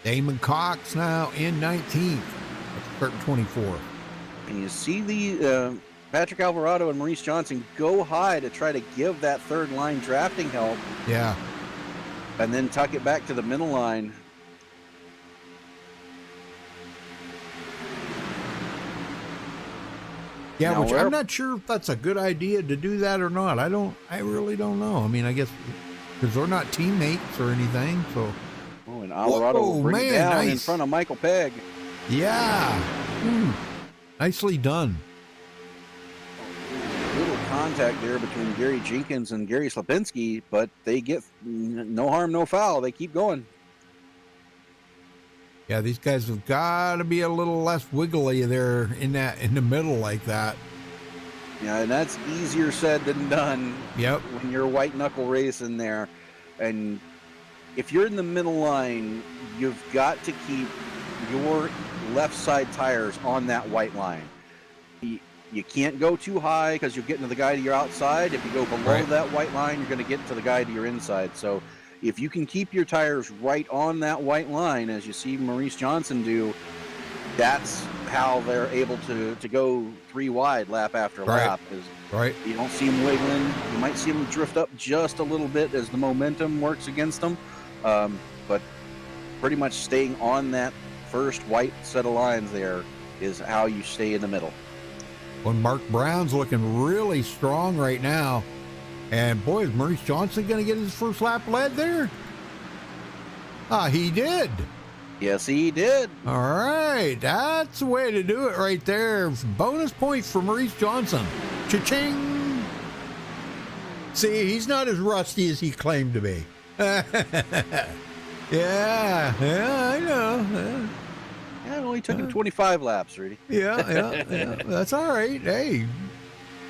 A: Damon Cox now in 19th. That's starting 24.
B: And you see the Patrick Alvarado and Maurice Johnson go high to try to give that third line drafting help.
A: Yeah.
B: And then tuck it back to the middle line.
A: Yeah,
B: now
A: which I'm not sure if that's a good idea to do that or not. I really don't know. I mean, I guess because they're not teammates or anything, so.
B: Oh, and Alvarado will bring it down in front of Michael Pegg.
A: Yeah. Nicely done.
B: Little contact there between Gary Jenkins and Gary Slapinski, but they get no harm, no foul. They keep going.
A: Yeah, these guys have got to be a little less wiggly there in the middle like that.
B: Yeah, and that's easier said than done.
A: Yep.
B: When you're white knuckle racing there, and if you're in the middle line, you've got to keep your left side tires on that white line. You can't go too high because you'll get into the guy to your outside. If you go below that white line, you're going to get to the guy to your inside. So if you can keep your tires right on that white line, as you see Maurice Johnson do, that's how they're able to go 3 wide lap after lap.
A: Right.
B: You don't see them wiggling. You might see them drift up just a little bit as the momentum works against them. But pretty much staying on that first white set of lines there is how you stay in the middle.
A: When Mark Brown's looking really strong right now. And boy, is Maurice Johnson going to get his first lap led there? He did.
B: Yes, he did.
A: All right. That's the way to do it right there. Bonus points for Maurice Johnson. Cha-ching. See, he's not as rusty as he claimed to be. Yeah, I know.
B: Yeah, it only took him 25 laps, Rudy.
A: Yeah. That's all right. Hey,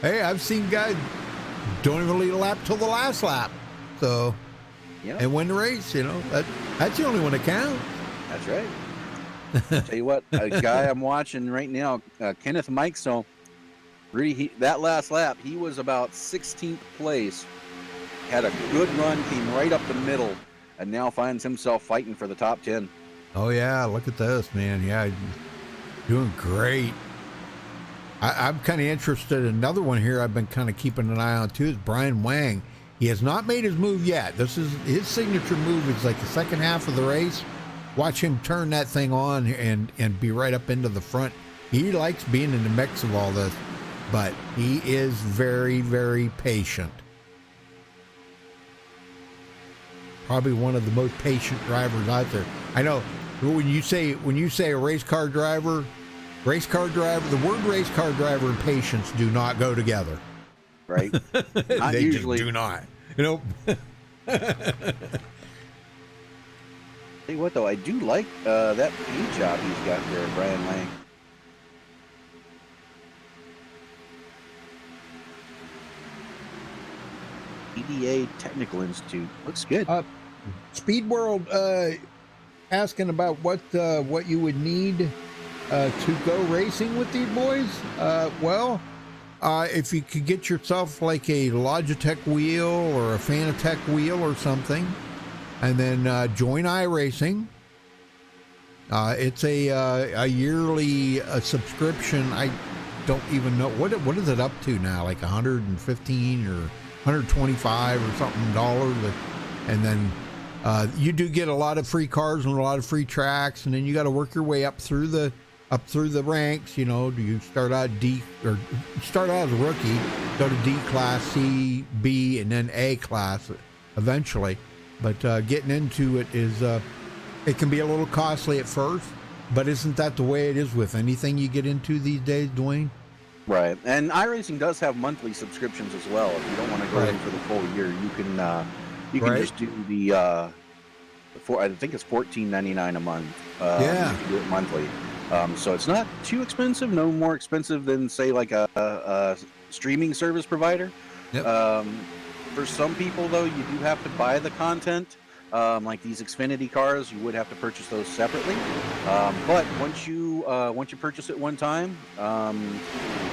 A: I've seen guys don't even lead a lap till the last lap. So, and win the race, that's the only one that counts.
B: That's right. Tell you what, a guy I'm watching right now, Kenneth Mikeso, Rudy, that last lap, he was about 16th place, had a good run, came right up the middle, and now finds himself fighting for the top 10.
A: Oh, yeah, look at this, man. Yeah, doing great. I'm kind of interested in another one here I've been kind of keeping an eye on, too, is Brian Wang. He has not made his move yet. This is his signature move. Is like the second half of the race. Watch him turn that thing on and be right up into the front. He likes being in the mix of all this, but he is very, very patient. probably one of the most patient drivers out there. I know when you say a race car driver, the word race car driver and patience do not go together.
B: Right? Not
A: They
B: usually.
A: just do not. You know.
B: Tell you what, though, I do like that paint job he's got there, Brian Lang. EDA Technical Institute looks good.
A: Speed World asking about what you would need to go racing with these boys. If you could get yourself like a Logitech wheel or a Fanatec wheel or something, and then join iRacing. It's a yearly subscription. I don't even know what is it up to now, like 115 or 125 or something dollars, and then you do get a lot of free cars and a lot of free tracks, and then you got to work your way up through the ranks. You know, do you start out D, or start out as a rookie, go to D class, C, B, and then A class eventually. But getting into it is it can be a little costly at first, but isn't that the way it is with anything you get into these days, Dwayne?
B: Right, and iRacing does have monthly subscriptions as well. If you don't want to go in for the full year, you can just do the I think it's $14.99 a month. If you do it monthly. So it's not too expensive, no more expensive than, say, like a streaming service provider.
A: Yep.
B: For some people, though, you do have to buy the content. Like these Xfinity cars, you would have to purchase those separately. But once you purchase it one time,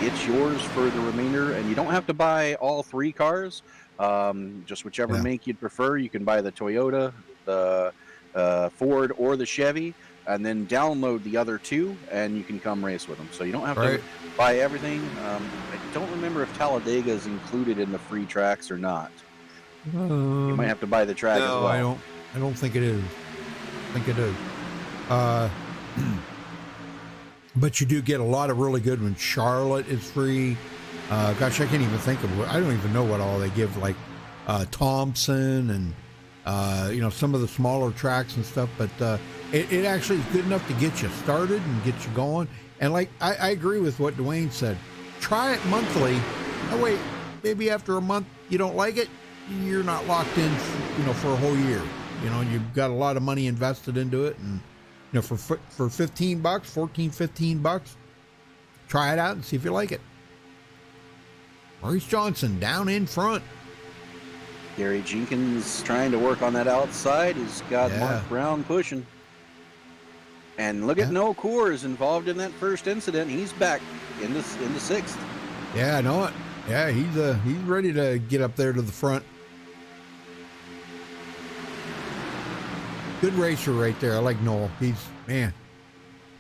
B: it's yours for the remainder, and you don't have to buy all three cars. Just whichever make you'd prefer. You can buy the Toyota, the Ford, or the Chevy, and then download the other two, and you can come race with them. So you don't have to buy everything. I don't remember if Talladega is included in the free tracks or not. You might have to buy the track as well.
A: I don't think it is. I think it is. But you do get a lot of really good ones. Charlotte is free. Gosh, I can't even think of I don't even know what all they give, like Thompson and some of the smaller tracks and stuff. But it actually is good enough to get you started and get you going. And like I agree with what Dwayne said. Try it monthly. That way, maybe after a month you don't like it, you're not locked in, for a whole year. You've got a lot of money invested into it, and for $15, $15, try it out and see if you like it. Maurice Johnson down in front.
B: Gary Jenkins trying to work on that outside. He's got Mark Brown pushing. And look at Noah Coors involved in that first incident. He's back in the sixth. Yeah,
A: I know it. Yeah, he's ready to get up there to the front. Good racer right there. I like Noel. Man,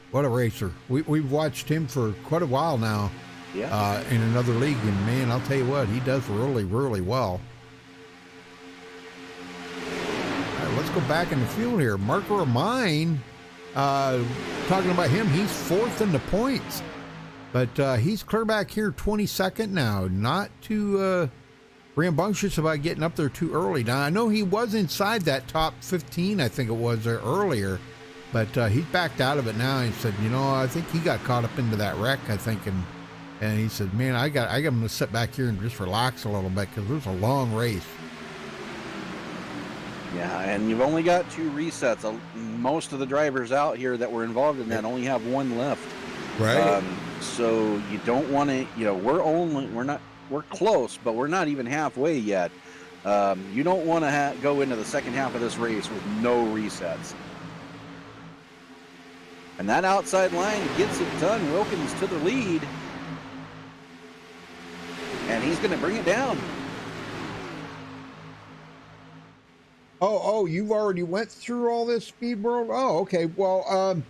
A: what a racer. We've watched him for quite a while now.
B: Yeah.
A: In another league, and man, I'll tell you what, he does really, really well. All right, let's go back in the field here. Mark Romine, talking about him, he's fourth in the points. But he's clear back here, 22nd now. Not too rambunctious about getting up there too early. Now, I know he was inside that top 15, I think it was there earlier. But he's backed out of it now. He said, I think he got caught up into that wreck, I think. And he said, man, I'm going to sit back here and just relax a little bit because it was a long race.
B: Yeah, and you've only got 2 resets. Most of the drivers out here that were involved in that only have 1 left.
A: Right.
B: So you don't want to, we're close, but we're not even halfway yet. You don't want to go into the second half of this race with no resets. And that outside line gets it done. Wilkins to the lead. And he's going to bring it down.
A: Oh, you've already went through all this, Speed World? Oh, okay. Well,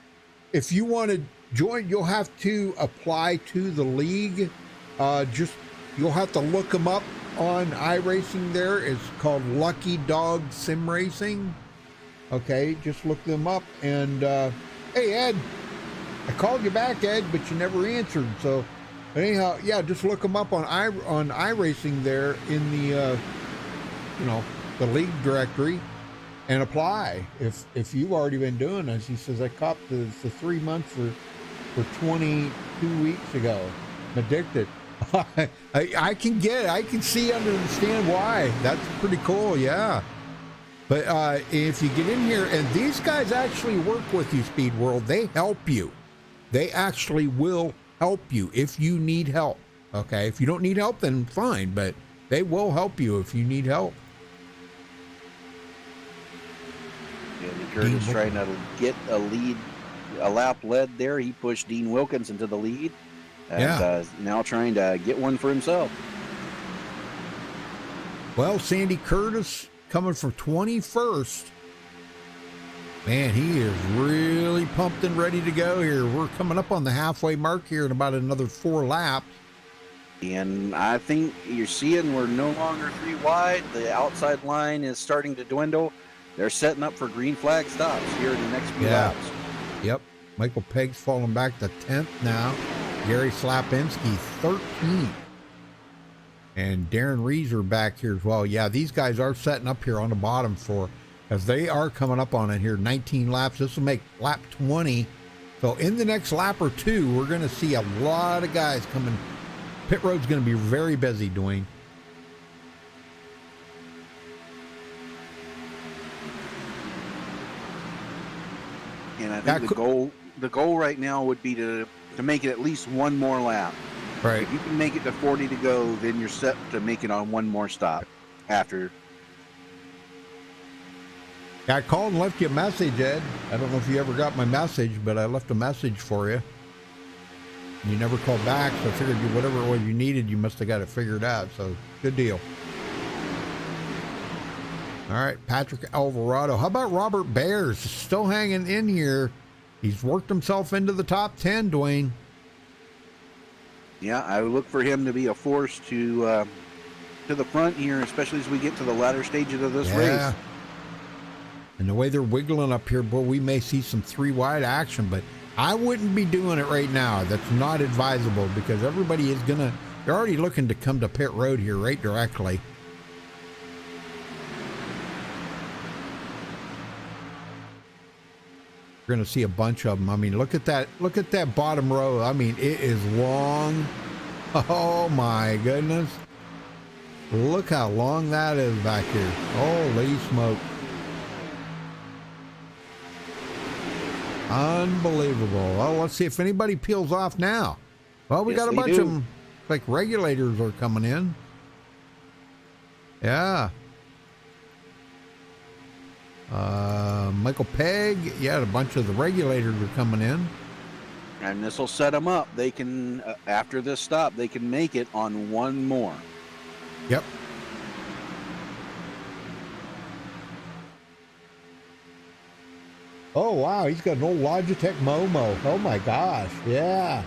A: if you want to join, you'll have to apply to the league. You'll have to look them up on iRacing there. It's called Lucky Dog Sim Racing. Okay, just look them up. And, hey, Ed, I called you back, Ed, but you never answered. So, anyhow, yeah, just look them up on iRacing there in the, the league directory. and apply. If you've already been doing this, he says I copped the 3 months for 22 weeks ago. I'm addicted. I can see, understand why. That's pretty cool, yeah. But if you get in here, and these guys actually work with you, Speed World, they help you. They actually will help you if you need help. Okay, if you don't need help, then fine, but they will help you if you need help.
B: Yeah, Curtis trying to get a lap led there. He pushed Dean Wilkins into the lead. And now trying to get one for himself.
A: Well, Sandy Curtis coming from 21st. Man, he is really pumped and ready to go here. We're coming up on the halfway mark here in about another 4 laps.
B: And I think you're seeing we're no longer 3 wide. The outside line is starting to dwindle. They're setting up for green flag stops here in the next few laps.
A: Yep. Michael Pegg's falling back to 10th now. Gary Slapinski, 13th. And Darren Reeser back here as well. Yeah, these guys are setting up here on the bottom as they are coming up on it here. 19 laps. This will make lap 20. So in the next lap or two, we're going to see a lot of guys coming. Pit road's going to be very busy, Dwayne.
B: And I think the goal right now would be to make it at least one more lap.
A: Right.
B: If you can make it to 40 to go, then you're set to make it on one more stop after.
A: I called and left you a message, Ed. I don't know if you ever got my message, but I left a message for you. You never called back, so I figured whatever it was you needed, you must have got it figured out. So, good deal. All right, Patrick Alvarado. How about Robert Bears? Still hanging in here. He's worked himself into the top 10, Dwayne.
B: Yeah, I would look for him to be a force to the front here, especially as we get to the latter stages of this race.
A: And the way they're wiggling up here, boy, we may see some 3 wide action, but I wouldn't be doing it right now. That's not advisable because everybody is they're already looking to come to pit road here right directly. We're going to see a bunch of them. I mean, look at that bottom row. I mean, it is long. Oh my goodness. Look how long that is back here. Holy smoke. Unbelievable. Well, let's see if anybody peels off now. Well, we got a bunch of them. Like regulators are coming in. Yeah. Michael Pegg. Yeah, a bunch of the regulators are coming in.
B: And this will set them up. They can, after this stop, they can make it on one more.
A: Yep. Oh, wow. He's got an old Logitech Momo. Oh, my gosh. Yeah.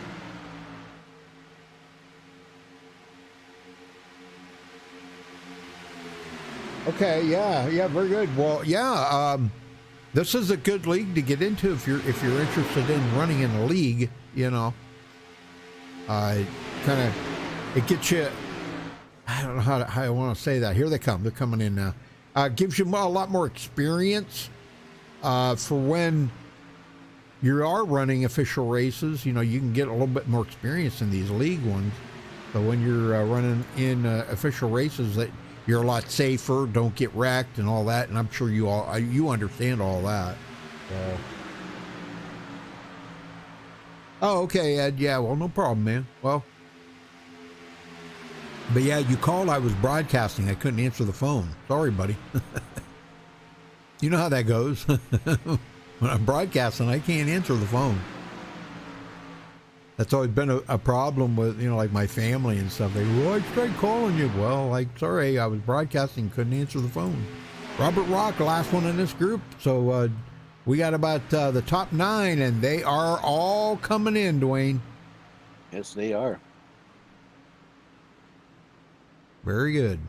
A: Okay. Yeah. Very good. Well, yeah. This is a good league to get into if you're interested in running in a league, you know. It gets you, I don't know how I want to say that. Here they come. They're coming in now. Gives you a lot more experience for when you are running official races. You know, you can get a little bit more experience in these league ones. So when you're running in official races, that you're a lot safer, don't get wrecked and all that. And I'm sure you understand all that. So. Oh, okay, Ed. Yeah, well, no problem, man. Well, but yeah, you called. I was broadcasting. I couldn't answer the phone. Sorry, buddy. You know how that goes. When I'm broadcasting, I can't answer the phone. That's always been a problem with, you know, like my family and stuff. They go, well, I tried calling you. Well, like, sorry, I was broadcasting, couldn't answer the phone. Robert Rock, the last one in this group. So we got about the top 9, and they are all coming in, Dwayne.
B: Yes, they are.
A: Very good.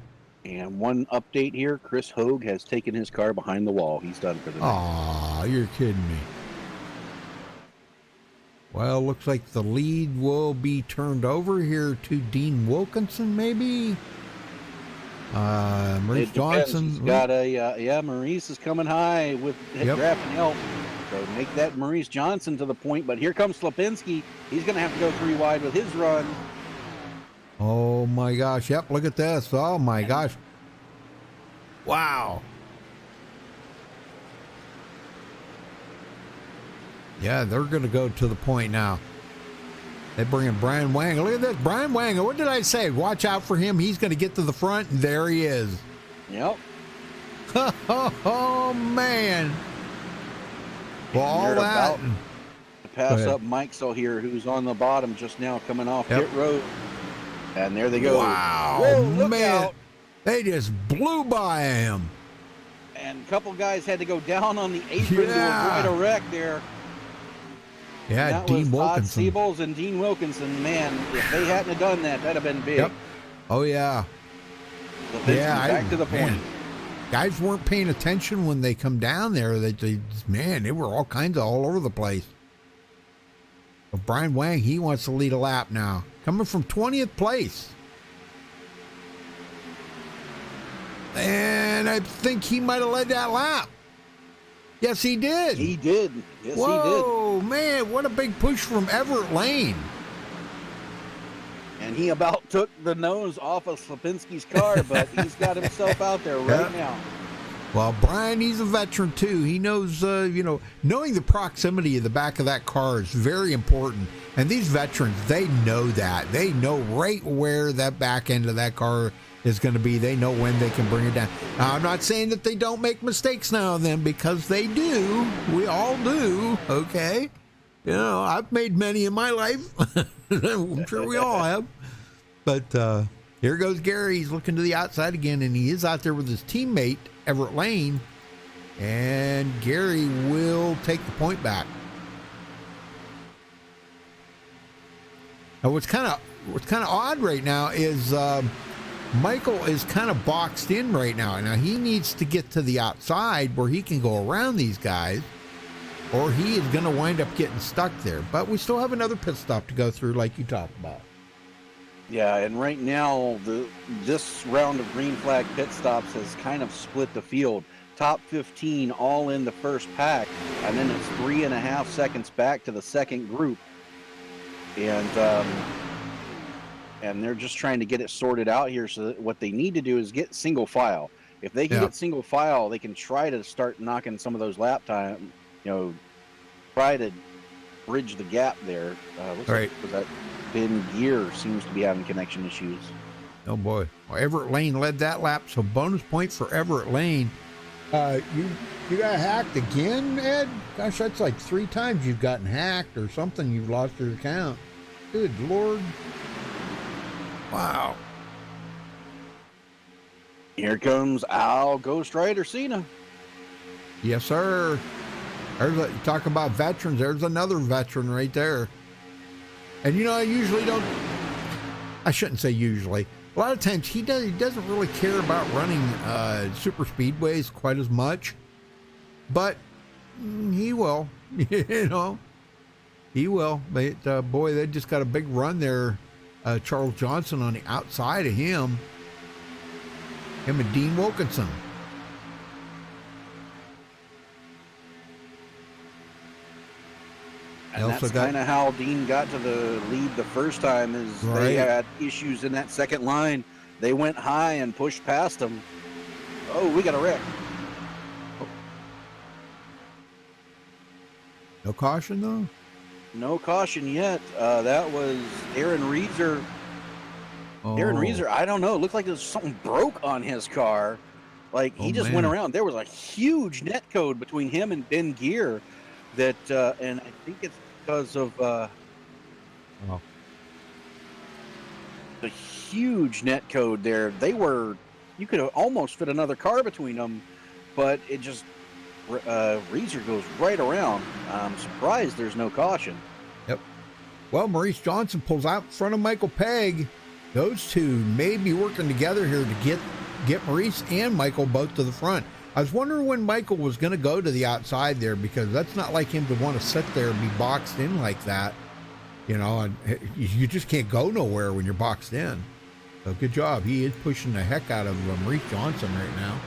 B: And one update here, Chris Hogue has taken his car behind the wall. He's done for the night.
A: Aw, you're kidding me. Well, looks like the lead will be turned over here to Dean Wilkinson, maybe? Maurice
B: It depends.
A: Johnson.
B: He's got a Maurice is coming high with drafting help. So make that Maurice Johnson to the point. But here comes Slapinski. He's going to have to go 3 wide with his run.
A: Oh my gosh. Yep. Look at this. Oh my gosh. Wow. Yeah, they're going to go to the point now. They bring in Brian Wang. Look at this. Brian Wang. What did I say? Watch out for him. He's going to get to the front, and there he is.
B: Yep.
A: Oh, man. Well, all that.
B: To pass up Mike So here, who's on the bottom just now coming off pit road. And there they go.
A: Wow.
B: Whoa, look
A: man.
B: out.
A: They just blew by him.
B: And a couple guys had to go down on the apron to avoid a wreck there.
A: Yeah,
B: that
A: Dean
B: was
A: Wilkinson.
B: Todd Siebels and Dean Wilkinson. Man, if they hadn't have done that, that'd have been big.
A: Yep. Oh, yeah.
B: Back to the point.
A: Man, guys weren't paying attention when they come down there. They were all kinds of all over the place. But Brian Wang, he wants to lead a lap now. Coming from 20th place. And I think he might have led that lap. Yes, he did.
B: He did. Yes,
A: Whoa,
B: he did.
A: Whoa, man, what a big push from Everett Lane.
B: And he about took the nose off of Slapinski's car, but he's got himself out there right now.
A: Well, Brian, he's a veteran too. He knows, knowing the proximity of the back of that car is very important. And these veterans, they know that. They know right where that back end of that car is going to be. They know when they can bring it down. Now, I'm not saying that they don't make mistakes now and then, because they do. We all do, okay? You know, I've made many in my life. I'm sure we all have. But here goes Gary. He's looking to the outside again, and he is out there with his teammate, Everett Lane. And Gary will take the point back. Now, what's kind of odd right now is Michael is kind of boxed in right now. Now, he needs to get to the outside where he can go around these guys, or he is going to wind up getting stuck there. But we still have another pit stop to go through, like you talked about.
B: Yeah, and right now, this round of green flag pit stops has kind of split the field. Top 15 all in the first pack, and then it's 3.5 seconds back to the second group. And they're just trying to get it sorted out here. So that what they need to do is get single file. If they can get single file, they can try to start knocking some of those lap time, try to bridge the gap there. Looks like that Ben Gear seems to be having connection issues.
A: Oh boy. Well, Everett Lane led that lap, so bonus point for Everett Lane. You got hacked again, Ed? Gosh, that's like 3 times you've gotten hacked or something. You've lost your account. Good Lord. Wow.
B: Here comes Al Ghost Rider Cena.
A: Yes, sir. You talk about veterans. There's another veteran right there. And I usually don't. I shouldn't say usually. A lot of times he doesn't really care about running super speedways quite as much, but he will. He will. But boy, they just got a big run there. Charles Johnson on the outside of him and Dean Wilkinson.
B: And that's kind of how Dean got to the lead the first time, is they had issues in that second line. They went high and pushed past them. Oh, we got a wreck.
A: No caution, though?
B: No caution yet. That was Aaron Reeser. Aaron Reeser, I don't know. It looked like there was something broke on his car. Like, he just went around. There was a huge net code between him and Ben Gear that, and I think it's because of the huge net code there. You could almost fit another car between them, but it just, Reeser goes right around. I'm surprised there's no caution.
A: Yep. Well, Maurice Johnson pulls out in front of Michael Pegg. Those two may be working together here to get Maurice and Michael both to the front. I was wondering when Michael was going to go to the outside there, because that's not like him to want to sit there and be boxed in like that. And you just can't go nowhere when you're boxed in. So good job. He is pushing the heck out of Maurice Johnson right now.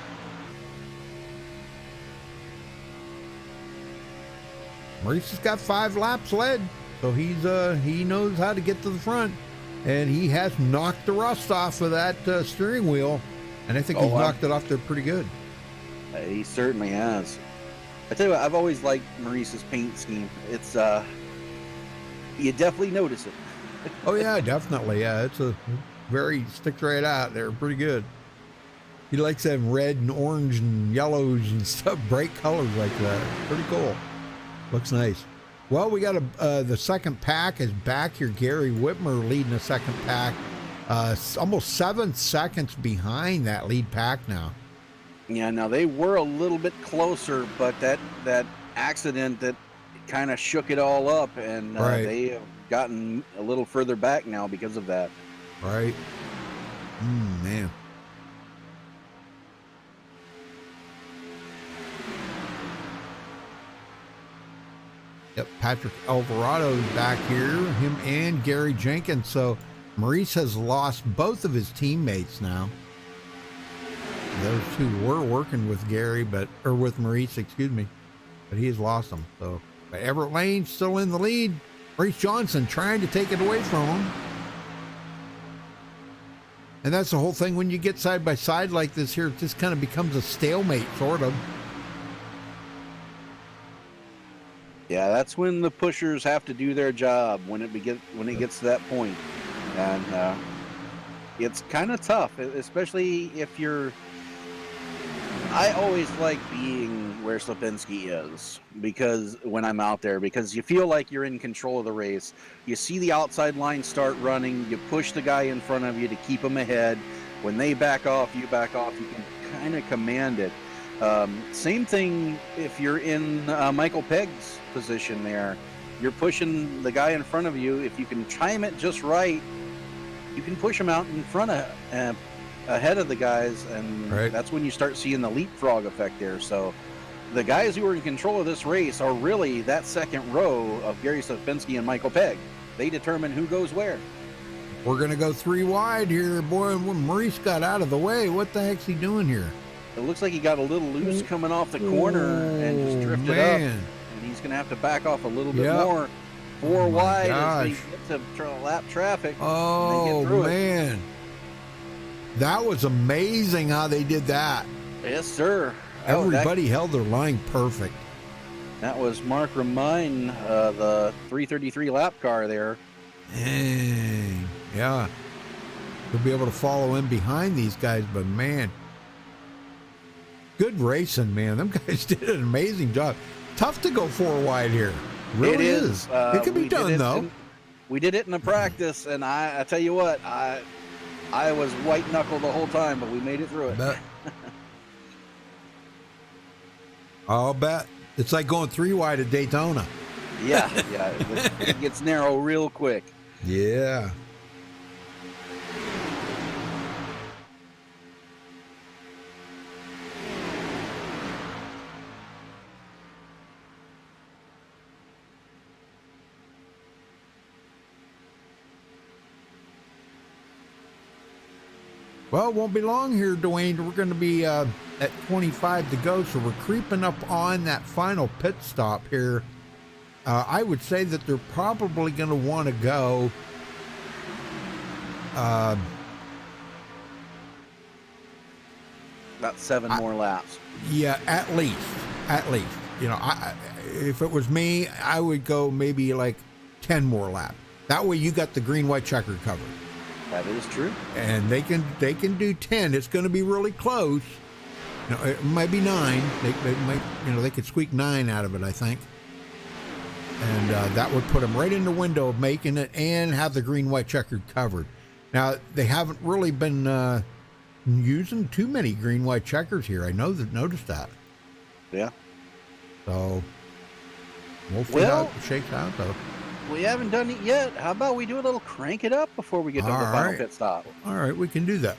A: Maurice has got 5 laps led, so he knows how to get to the front, and he has knocked the rust off of that steering wheel, and I think he's knocked it off there pretty good.
B: He certainly has. I tell you what, I've always liked Maurice's paint scheme. It's you definitely notice it.
A: Oh yeah, definitely. Yeah, it's a very sticks right out there, pretty good. He likes them red and orange and yellows and stuff, bright colors like that. Pretty cool. Looks nice. Well, we got the second pack is back here. Gary Whitmer leading the second pack, almost 7 seconds behind that lead pack now.
B: Yeah, now they were a little bit closer, but that accident that kind of shook it all up, and they have gotten a little further back now because of that.
A: Right. Man. Yep, Patrick Alvarado's back here, him and Gary Jenkins. So Maurice has lost both of his teammates now. Those two were working with Gary, or with Maurice, excuse me, but he has lost them. So, but Everett Lane's still in the lead. Maurice Johnson trying to take it away from him. And that's the whole thing when you get side by side like this here, it just kind of becomes a stalemate, sort of.
B: Yeah, that's when the pushers have to do their job when it gets to that point, and it's kind of tough, especially if you're. I always like being where Slipinski is because when I'm out there, because you feel like you're in control of the race. You see the outside line start running, you push the guy in front of you to keep him ahead. When they back off, you back off. You can kind of command it. Same thing if you're in Michael Pegg's position there. You're pushing the guy in front of you. If you can time it just right, you can push him out in front of ahead of the guys, and that's when you start seeing the leapfrog effect there. So the guys who are in control of this race are really that second row of Gary Slipinski and Michael Pegg. They determine who goes where.
A: We're going to go 3 wide here. Boy, when Maurice got out of the way, what the heck's he doing here?
B: It looks like he got a little loose coming off the corner and just drifted up. And he's going to have to back off a little bit more. 4 wide as they get to lap traffic.
A: Oh, man. That was amazing how they did that.
B: Yes, sir.
A: Everybody held their line perfect.
B: That was Mark Remine, the 333 lap car there.
A: Dang. Yeah. You'll be able to follow in behind these guys, but man, good racing, man. Them guys did an amazing job. Tough to go 4 wide here. Really it is. It can be done, though.
B: We did it in the practice, and I tell you what, I was white knuckle the whole time, but we made it through it.
A: I'll bet. It's like going 3 wide at Daytona.
B: Yeah. It gets narrow real quick.
A: Yeah. Well, it won't be long here, Dwayne. We're going to be at 25 to go, so we're creeping up on that final pit stop here. I would say that they're probably going to want to go
B: about 7 more laps.
A: Yeah, at least. You know, if it was me, I would go maybe like 10 more laps. That way you got the green, white checker covered.
B: That is true.
A: And they can do 10. It's going to be really close. You know, it might be 9. They might, you know, they could squeak 9 out of it, I think. And that would put them right in the window of making it and have the green, white checkered covered. Now, they haven't really been using too many green, white checkers here. I noticed that.
B: Yeah.
A: So we'll see how it shakes out, though.
B: We haven't done it yet. How about we do a little crank it up before we get to the final pit stop?
A: All right, we can do that.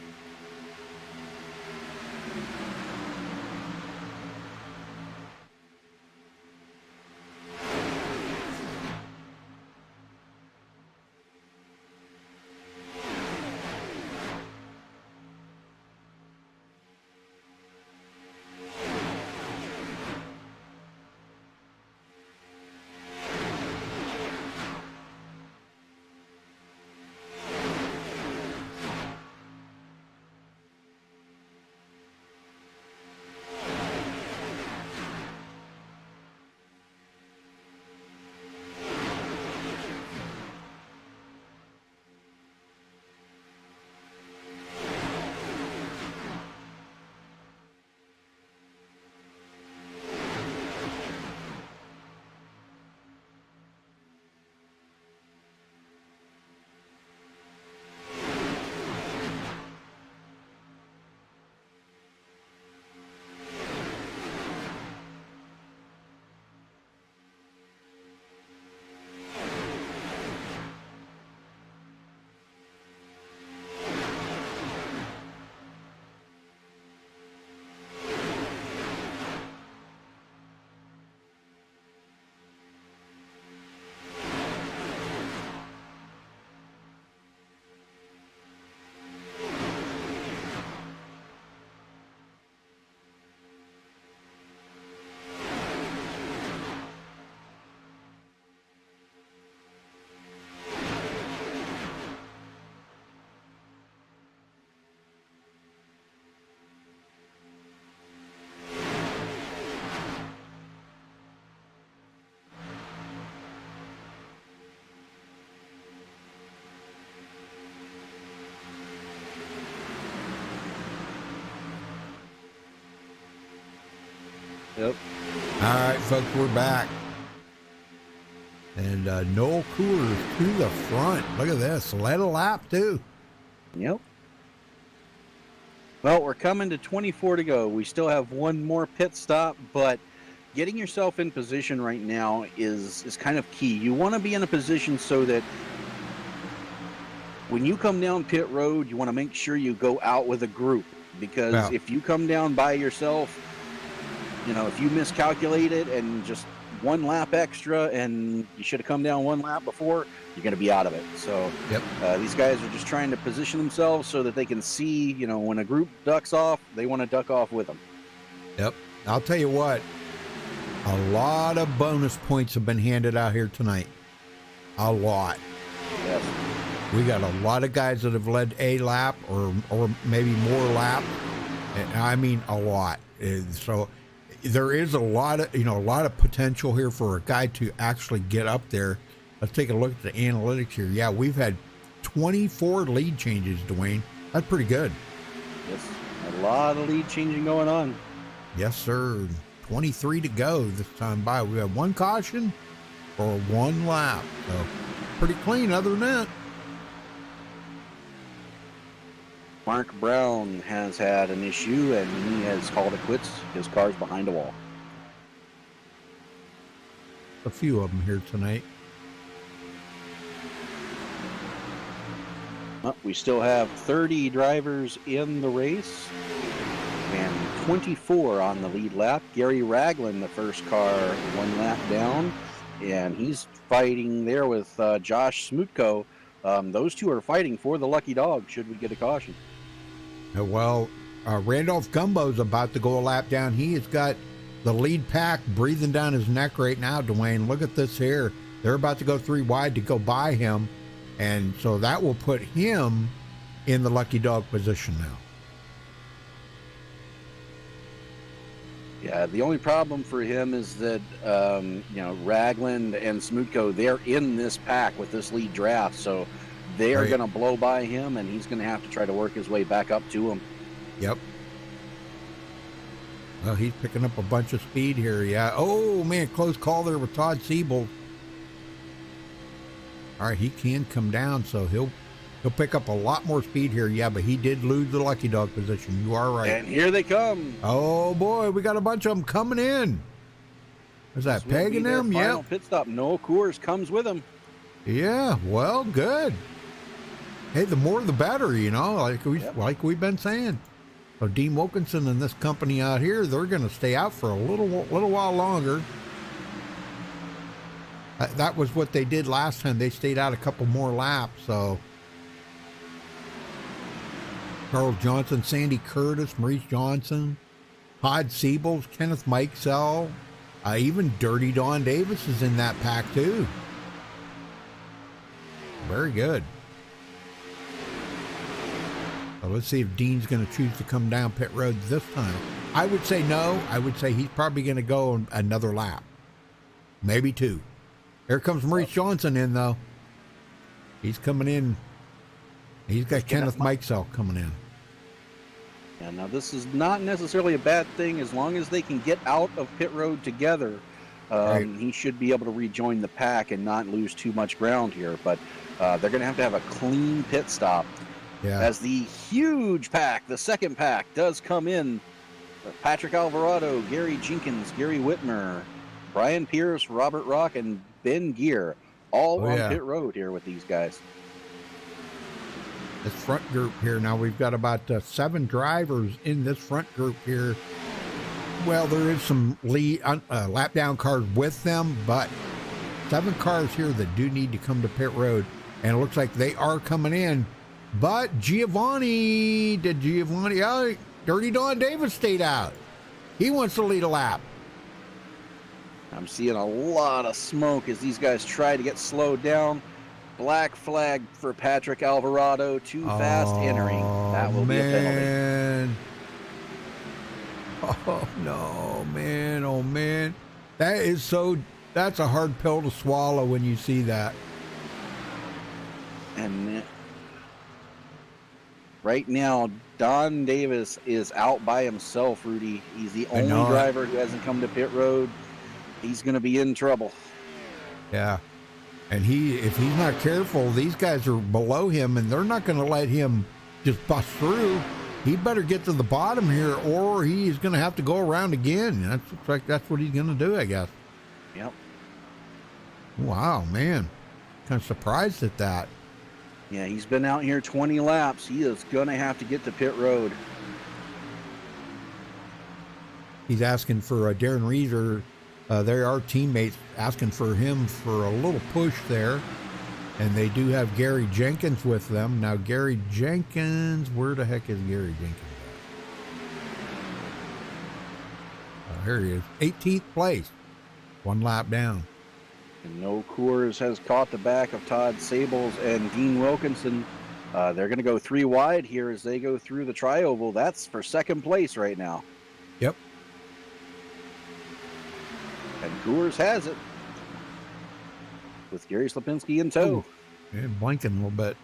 B: Yep.
A: All right, folks, we're back. And Noel Coolers to the front. Look at this. Led a lap, too.
B: Yep. Well, we're coming to 24 to go. We still have one more pit stop, but getting yourself in position right now is kind of key. You want to be in a position so that when you come down pit road, you want to make sure you go out with a group, because if you come down by yourself, you know, if you miscalculate it and just one lap extra and you should have come down one lap before, you're going to be out of it. So these guys are just trying to position themselves so that they can see, you know, when a group ducks off, they want to duck off with them.
A: Yep. I'll tell you what, a lot of bonus points have been handed out here tonight. A lot.
B: Yes.
A: We got a lot of guys that have led a lap or maybe more laps. And I mean, a lot. So there is a lot of potential here for a guy to actually get up there. Let's take a look at the analytics here. Yeah, we've had 24 lead changes, Dwayne. That's pretty good.
B: Yes, a lot of lead changing going on.
A: Yes, sir. 23 to go this time by. We have one caution for one lap. So pretty clean other than that.
B: Mark Brown has had an issue, and he has called it quits. His car's behind a wall.
A: A few of them here tonight.
B: Well, we still have 30 drivers in the race and 24 on the lead lap. Gary Ragland, the first car, one lap down, and he's fighting there with Josh Smutko. Those two are fighting for the lucky dog should we get a caution.
A: Well, Randolph Gumbo's about to go a lap down. He has got the lead pack breathing down his neck right now, Dwayne. Look at this here. They're about to go 3 wide to go by him. And so that will put him in the lucky dog position now.
B: Yeah, the only problem for him is that, Ragland and Smutko, they're in this pack with this lead draft. So they are going to blow by him, and he's going to have to try to work his way back up to him.
A: Yep. Well, he's picking up a bunch of speed here. Yeah. Oh, man, close call there with Todd Siebel. All right, he can come down, so he'll pick up a lot more speed here. Yeah, but he did lose the lucky dog position. You are right.
B: And here they come.
A: Oh, boy, we got a bunch of them coming in. Is that pegging them? Yeah.
B: Final pit stop. Noel Coors comes with him.
A: Yeah, well, good. Hey, the more the better, you know, like we've been saying. So Dean Wilkinson and this company out here, they're going to stay out for a little while longer. That was what they did last time. They stayed out a couple more laps. So Charles Johnson, Sandy Curtis, Maurice Johnson, Todd Siebels, Kenneth Mikesell, even Dirty Don Davis is in that pack too. Very good. So let's see if Dean's going to choose to come down pit road this time. I would say no. I would say he's probably going to go another lap. Maybe 2. Here comes Maurice Johnson in, though. He's coming in. He's got Kenneth Mikesell coming in.
B: Yeah, now this is not necessarily a bad thing as long as they can get out of pit road together. He should be able to rejoin the pack and not lose too much ground here. But they're going to have a clean pit stop.
A: Yeah.
B: As the huge pack, the second pack, does come in. Patrick Alvarado, Gary Jenkins, Gary Whitmer, Brian Pierce, Robert Rock, and Ben Gear, all on pit road here with these guys.
A: This front group here, now we've got about 7 drivers in this front group here. Well, there is some lead lap down cars with them, but 7 cars here that do need to come to pit road, and it looks like they are coming in. But Dirty Don Davis stayed out. He wants to lead a lap.
B: I'm seeing a lot of smoke as these guys try to get slowed down. Black flag for Patrick Alvarado. Too fast entering. That will be a penalty.
A: Oh, no, man. Oh, man. That's a hard pill to swallow when you see that.
B: And Right now, Don Davis is out by himself, Rudy. He's the
A: I
B: only
A: know it.
B: driver who hasn't come to pit road. He's going to be in trouble.
A: Yeah. And if he's not careful, these guys are below him, and they're not going to let him just bust through. He better get to the bottom here, or he is going to have to go around again. That's what he's going to do, I guess.
B: Yep.
A: Wow, man. Kind of surprised at that.
B: Yeah, he's been out here 20 laps. He is going to have to get to pit road.
A: He's asking for Darren Reeser. They are teammates, asking for him for a little push there. And they do have Gary Jenkins with them. Now, Gary Jenkins, where the heck is Gary Jenkins at? Here he is. 18th place. 1 lap down.
B: And No Coors has caught the back of Todd Sables and Dean Wilkinson. They're going to go 3 wide here as they go through the tri-oval. That's for 2nd place right now.
A: Yep.
B: And Coors has it with Gary Slapinski in tow.
A: Yeah, blinking a little bit.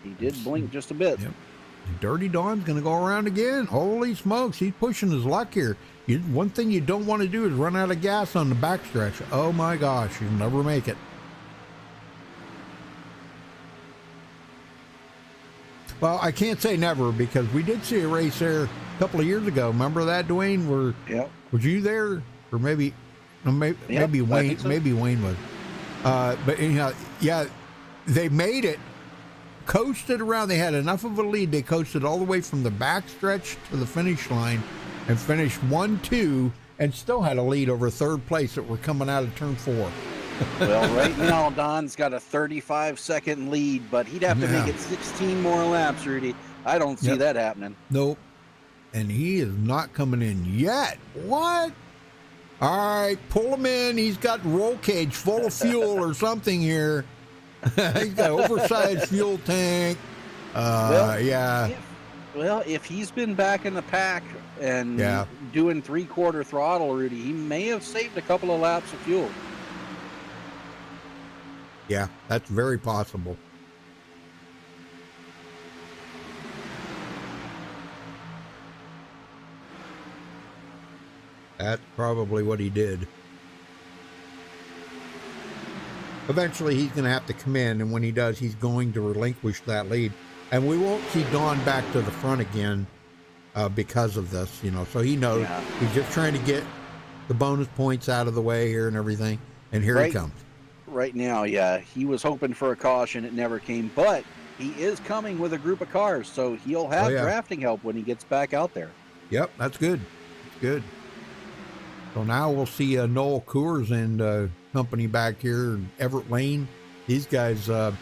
B: He did blink just a bit.
A: Yep. And Dirty Don's going to go around again. Holy smokes, he's pushing his luck here. One thing you don't want to do is run out of gas on the backstretch. Oh my gosh, you'll never make it. Well, I can't say never, because we did see a race there a couple of years ago. Remember that, Dwayne?
B: Yep.
A: Was you there? Or maybe Wayne.
B: So.
A: Maybe Wayne was. But anyhow, yeah, they made it. Coasted around. They had enough of a lead. They coasted all the way from the backstretch to the finish line and finished 1-2 and still had a lead over 3rd place that were coming out of turn 4.
B: Well, right now, Don's got a 35-second lead, but he'd have to make it 16 more laps, Rudy. I don't see that happening.
A: Nope. And he is not coming in yet. What? All right, pull him in. He's got roll cage full of fuel or something here. He's got oversized fuel tank.
B: If he's been back in the pack and doing 3/4 throttle, Rudy, he may have saved a couple of laps of fuel.
A: Yeah, that's very possible. That's probably what he did. Eventually, he's going to have to come in, and when he does, he's going to relinquish that lead. And we won't see Don back to the front again because of this, So he knows he's just trying to get the bonus points out of the way here and everything. And here he comes.
B: Right now, he was hoping for a caution. It never came, but he is coming with a group of cars, so he'll have drafting help when he gets back out there.
A: Yep, that's good. That's good. So now we'll see Noel Coors and company back here, Everett Lane. These guys will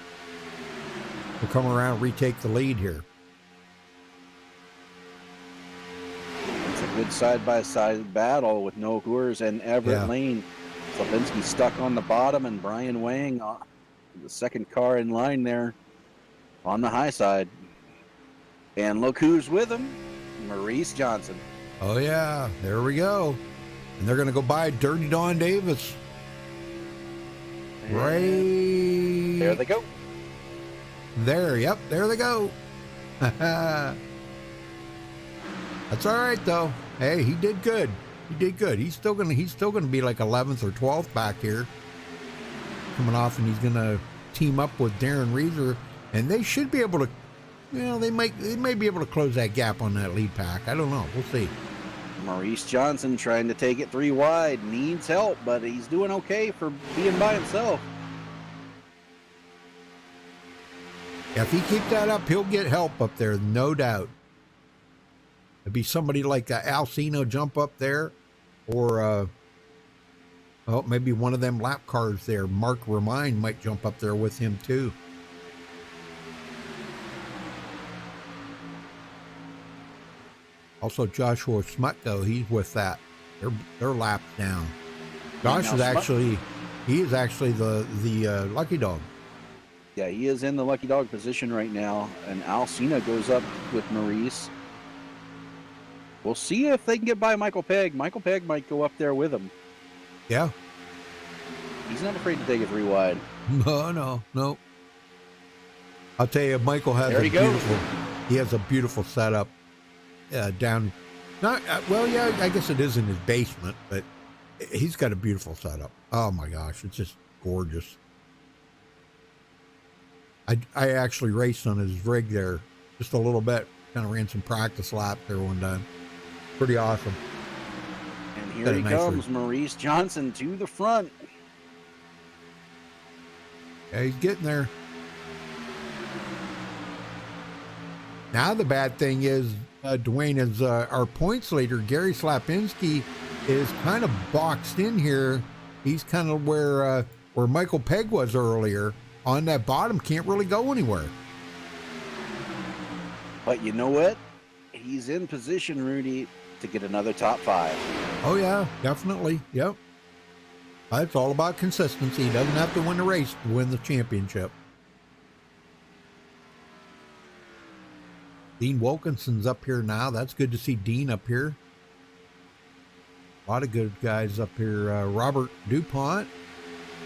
A: come around and retake the lead here.
B: It's a good side-by-side battle with Noel Coors and Everett Lane. Slapinski stuck on the bottom, and Brian Wang, the second car in line there on the high side. And look who's with him, Maurice Johnson.
A: Oh, yeah, there we go. And they're going to go by Dirty Don Davis. Right.
B: There they go.
A: There, yep, there they go. That's all right, though. Hey, he did good. He did good. He's still gonna be like 11th or 12th back here, coming off, and he's gonna team up with Darren Reeser, and they should be able to. They may be able to close that gap on that lead pack. I don't know. We'll see.
B: Maurice Johnson trying to take it 3 wide, needs help, but he's doing okay for being by himself.
A: If he keeps that up, he'll get help up there, no doubt. It'd be somebody like Alcino jump up there, or maybe one of them lap cars there. Mark Remine might jump up there with him too. Also, Joshua Smutko, he's with that. They're laps down. Josh is actually the lucky dog.
B: Yeah, he is in the lucky dog position right now, and Alcina goes up with Maurice. We'll see if they can get by Michael Pegg. Michael Pegg might go up there with him.
A: Yeah.
B: He's not afraid to take it 3 wide.
A: No. I'll tell you, Michael has
B: there he goes.
A: He has a beautiful setup down. Not well, yeah, I guess it is in his basement, but he's got a beautiful setup. Oh my gosh, it's just gorgeous. I actually raced on his rig there just a little bit. Kind of ran some practice laps there one time. Pretty awesome.
B: And here he comes, Maurice Johnson to the front.
A: Yeah, he's getting there. Now the bad thing is, Dwayne, is our points leader, Gary Slapinski, is kind of boxed in here. He's kind of where Michael Pegg was earlier. On that bottom, can't really go anywhere.
B: But you know what? He's in position, Rudy, to get another top 5.
A: Oh, yeah, definitely. Yep. It's all about consistency. He doesn't have to win the race to win the championship. Dean Wilkinson's up here now. That's good to see Dean up here. A lot of good guys up here. Robert DuPont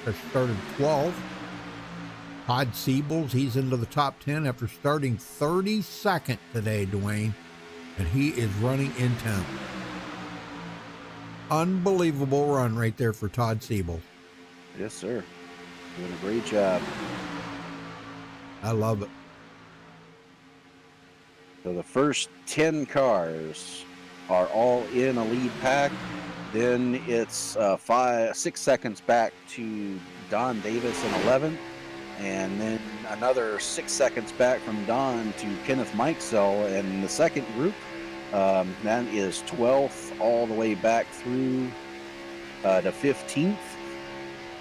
A: has started 12th. Todd Siebels, he's into the top 10 after starting 32nd today, Dwayne. And he is running in 10th. Unbelievable run right there for Todd Siebel.
B: Yes, sir. Doing a great job.
A: I love it.
B: So the first 10 cars are all in a lead pack. Then it's 6 seconds back to Don Davis in 11th. And then another 6 seconds back from Don to Kenneth Mikesell in the second group. That is 12th all the way back through to 15th.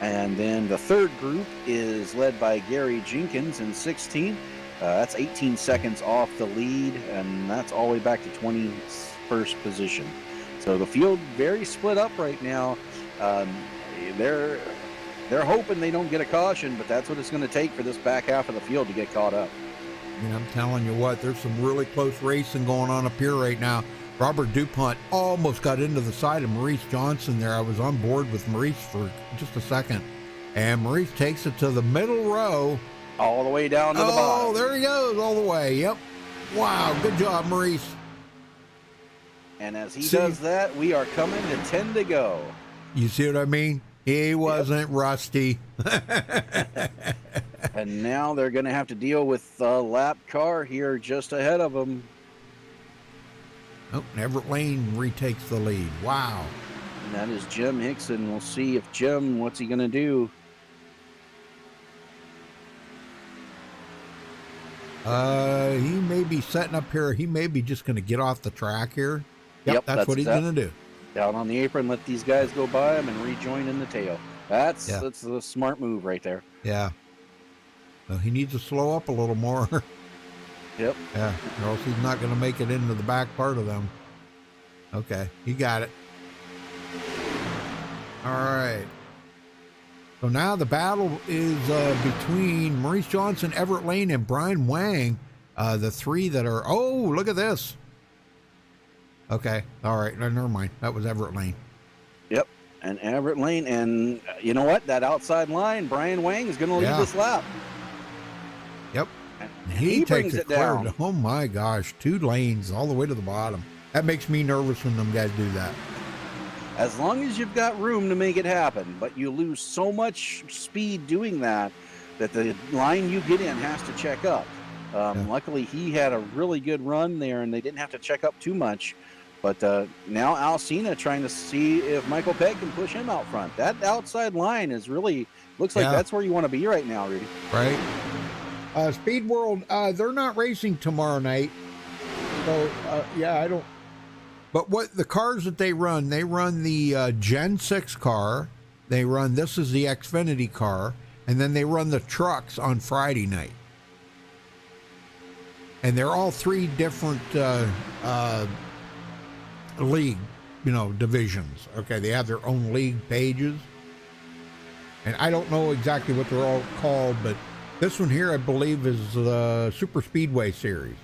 B: And then the third group is led by Gary Jenkins in 16th. That's 18 seconds off the lead, and that's all the way back to 21st position. So the field very split up right now. They're hoping they don't get a caution, but that's what it's going to take for this back half of the field to get caught up.
A: And I'm telling you what, there's some really close racing going on up here right now. Robert DuPont almost got into the side of Maurice Johnson there. I was on board with Maurice for just a second. And Maurice takes it to the middle row.
B: All the way down to the bottom.
A: Oh, there he goes, all the way. Yep. Wow, good job, Maurice.
B: And as he does that, we are coming to 10 to go.
A: You see what I mean? He wasn't rusty.
B: And now they're going to have to deal with the lap car here just ahead of them.
A: Oh, Everett Lane retakes the lead. Wow.
B: And that is Jim Hickson. We'll see if Jim, what's he going to do?
A: He may be setting up here. He may be just going to get off the track here. Yep, that's what he's going to do.
B: Down on the apron, let these guys go by him and rejoin in the tail. That's a smart move right there.
A: Yeah. Well, he needs to slow up a little more.
B: Yep.
A: Yeah, or else he's not going to make it into the back part of them. Okay, he got it. All right. So now the battle is between Maurice Johnson, Everett Lane, and Brian Wang. The three that are... Oh, look at this. Okay, all right. Never mind. That was Everett Lane.
B: Yep, and Everett Lane. And you know what? That outside line, Brian Wang is going to lead this lap.
A: Yep.
B: And he brings it down.
A: Oh, my gosh. 2 lanes all the way to the bottom. That makes me nervous when them guys do that.
B: As long as you've got room to make it happen, but you lose so much speed doing that the line you get in has to check up. Luckily, he had a really good run there, and they didn't have to check up too much. But now Alcina trying to see if Michael Pegg can push him out front. That outside line is really, looks like that's where you want to be right now, Rudy.
A: Right. Speed World, they're not racing tomorrow night. So, I don't. But what the cars that they run the Gen 6 car. This is the Xfinity car. And then they run the trucks on Friday night. And they're all 3 different league, divisions. Okay, they have their own league pages. And I don't know exactly what they're all called, but this one here, I believe, is the Super Speedway Series.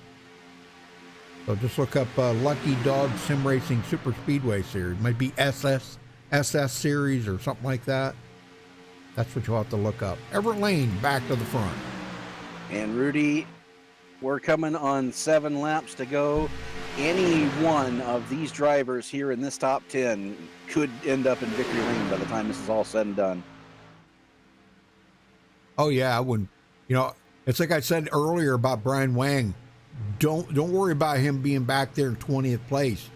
A: So just look up Lucky Dog Sim Racing Super Speedway Series. It might be SS Series or something like that. That's what you'll have to look up. Everett Lane back to the front.
B: And Rudy, We're coming on 7 laps to go. Any one of these drivers here in this top 10 could end up in victory lane by the time this is all said and done.
A: Oh yeah, I wouldn't. You know, it's like I said earlier about Brian Wang. Don't worry about him being back there in 20th place.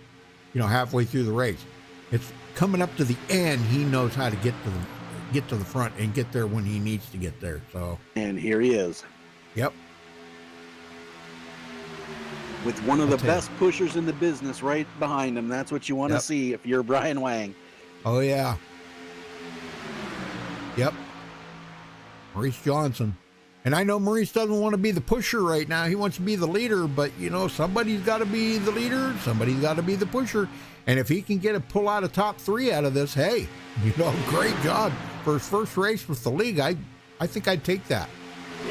A: You know, halfway through the race. It's coming up to the end. He knows how to get to the front and get there when he needs to get there. So.
B: And here he is.
A: Yep.
B: With one of the best pushers in the business right behind him. That's what you want to see if you're Brian Wang.
A: Oh, yeah. Yep. Maurice Johnson. And I know Maurice doesn't want to be the pusher right now. He wants to be the leader, but, you know, somebody's got to be the leader. Somebody's got to be the pusher. And if he can pull out a top 3 out of this, hey, you know, great job. For his first race with the league, I think I'd take that.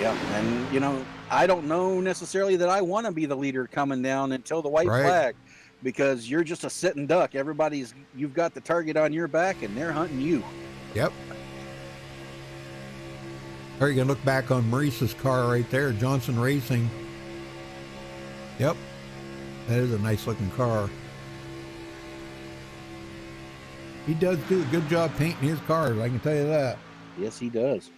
B: Yeah, and, you know, I don't know necessarily that I want to be the leader coming down until the white flag, because you're just a sitting duck. You've got the target on your back and they're hunting you.
A: Yep. There you can look back on Maurice's car right there, Johnson Racing. Yep. That is a nice looking car. He does do a good job painting his cars, I can tell you that.
B: Yes, he does.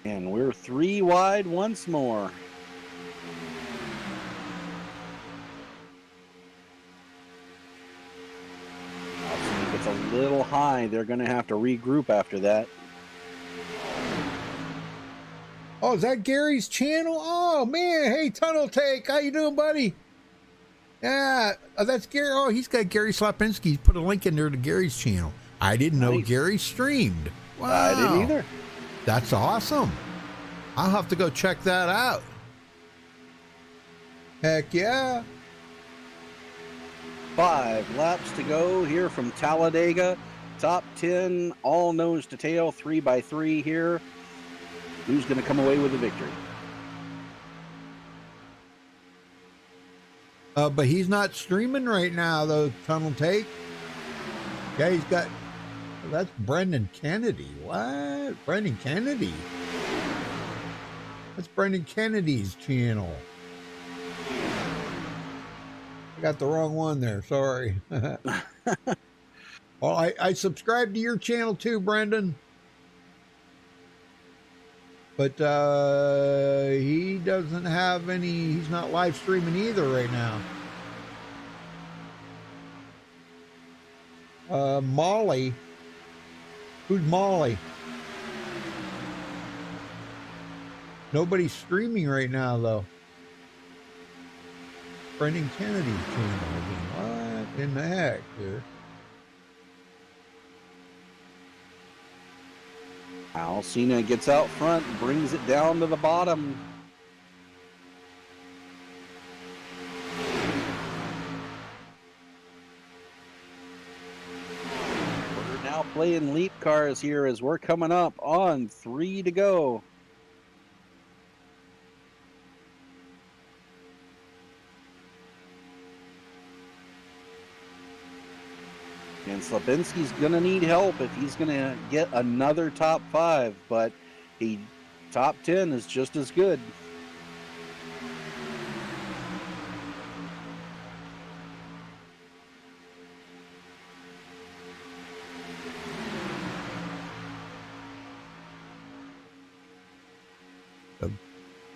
B: And we're 3 wide once more. I think it's a little high. They're going to have to regroup after that.
A: Oh, is that Gary's channel? Oh, man. Hey, Tunnel Take. How you doing, buddy? Yeah, that's Gary. Oh, he's got Gary Slapinski. He's put a link in there to Gary's channel. I didn't know Gary streamed. Wow.
B: I didn't either.
A: That's awesome. I'll have to go check that out. Heck yeah.
B: 5 laps to go here from Talladega. Top 10, all nose to tail, 3x3 here. Who's going to come away with the victory?
A: But he's not streaming right now, though, Tunnel Take. Yeah, he's got... That's Brendan Kennedy. What? Brendan Kennedy? That's Brendan Kennedy's channel. I got the wrong one there. Sorry. Well, I subscribe to your channel too, Brendan. But he doesn't have any... He's not live streaming either right now. Molly... Who's Molly? Nobody's streaming right now, though. Brendan Kennedy's channel. What in the heck, dude?
B: Alcina gets out front, brings it down to the bottom. Now playing leap cars here as we're coming up on 3 to go. And Slapinski's going to need help if he's going to get another top 5, but top 10 is just as good.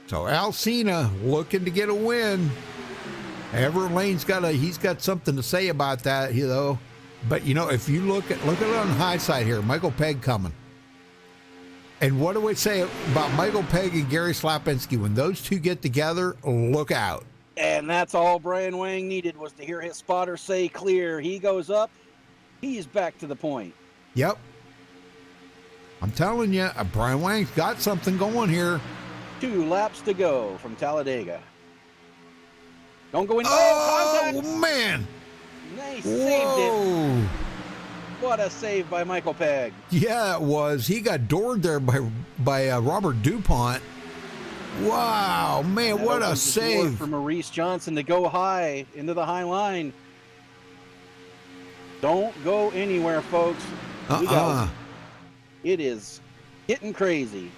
A: So Alcina looking to get a win. Everett Lane's he's got something to say about that, you know. But you know, if you look at it on the high side here, Michael Pegg coming. And what do we say about Michael Pegg and Gary Slapinski? When those two get together, look out.
B: And that's all Brian Wang needed, was to hear his spotter say clear. He goes up, he's back to the point.
A: Yep. I'm telling you, Brian Wang's got something going here.
B: 2 laps to go from Talladega. Don't go in.
A: Oh, man.
B: Nice. Saved it. What a save by Michael Pegg.
A: Yeah, it was. He got doored there by Robert DuPont. Wow, man,
B: That
A: what a
B: opens the door
A: save.
B: for Maurice Johnson to go high into the high line. Don't go anywhere, folks. We got, it is getting crazy.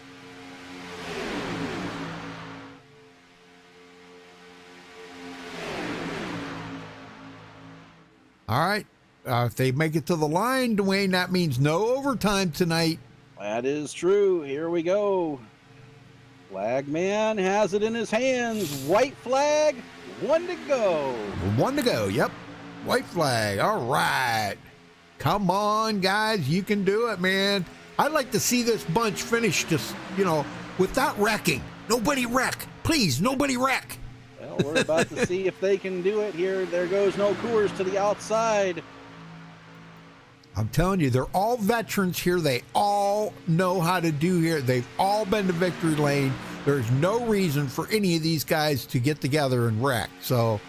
A: All right. If they make it to the line, Dwayne, that means no overtime tonight.
B: That is true. Here we go. Flag man has it in his hands. White flag. 1 to go.
A: 1 to go. Yep. White flag. All right. Come on, guys. You can do it, man. I'd like to see this bunch finish just, without wrecking. Nobody wreck. Please, nobody wreck.
B: Well, we're about to see if they can do it here. There goes no Coors to the outside.
A: I'm telling you, they're all veterans here. They all know how to do here. They've all been to victory lane. There's no reason for any of these guys to get together and wreck. So,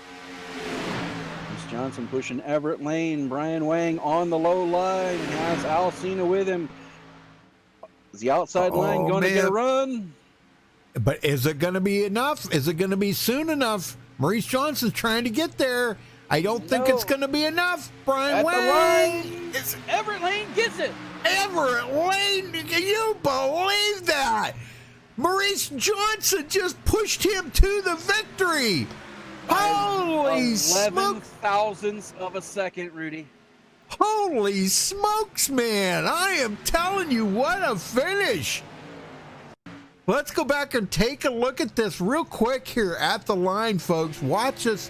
B: Bruce Johnson pushing Everett Lane. Brian Wang on the low line. Has Alcina with him. Is the outside line going to get a run?
A: But is it going to be enough? Is it going to be soon enough? Maurice Johnson's trying to get there. I don't think it's going to be enough. Brian Wang.
B: Everett Lane gets it.
A: Everett Lane. Can you believe that? Maurice Johnson just pushed him to the victory. Holy
B: 11
A: smokes.
B: thousandths of a second, Rudy.
A: Holy smokes, man. I am telling you, what a finish. Let's go back and take a look at this real quick here at the line, folks. Watch us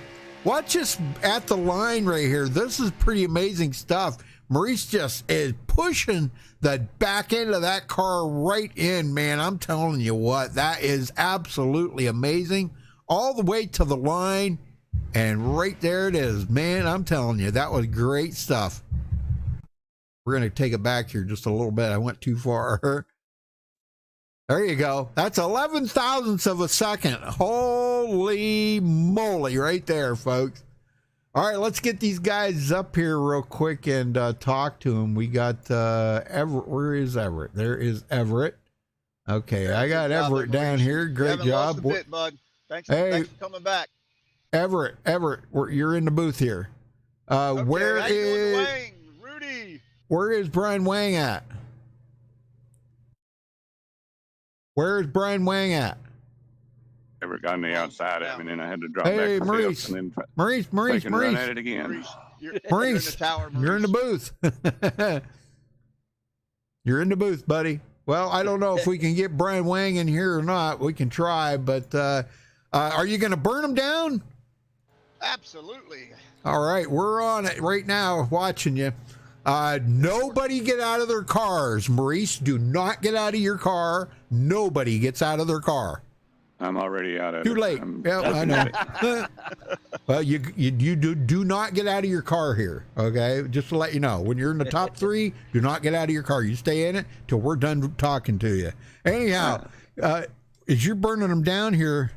A: at the line right here. This is pretty amazing stuff. Maurice just is pushing the back end of that car right in, man. I'm telling you what, that is absolutely amazing. All the way to the line, and right there it is, man. I'm telling you, that was great stuff. We're going to take it back here just a little bit. I went too far. There you go. That's 11 thousandths of a second. Holy moly, right there, folks. All right, let's get these guys up here real quick and talk to them. We got Everett. Where is Everett? There is Everett. Okay, I got Everett down here. Great job.
F: Lost a bit, bud. Thanks for coming back.
A: Everett, you're in the booth here.
F: Okay,
A: where is
F: Wang? Rudy?
A: Where is Brian Wang at? Where is Brian Wang at?
G: Ever got on the outside of me, and then I had to drop
A: Hey,
G: back
A: Maurice.
G: and then
A: Maurice,
G: run at it again.
A: Maurice, you're in the booth. You're in the booth, buddy. Well, I don't know if we can get Brian Wang in here or not. We can try, but are you going to burn him down?
F: Absolutely.
A: All right, we're on it right now, watching you. Nobody get out of their cars. Maurice, do not get out of your car. Nobody gets out of their car.
G: I'm already out of
A: Too
G: it.
A: late. Yeah, I know. Well, you do not get out of your car here, okay? Just to let you know. When you're in the top three, do not get out of your car. You stay in it till we're done talking to you. Anyhow, as you're burning them down here,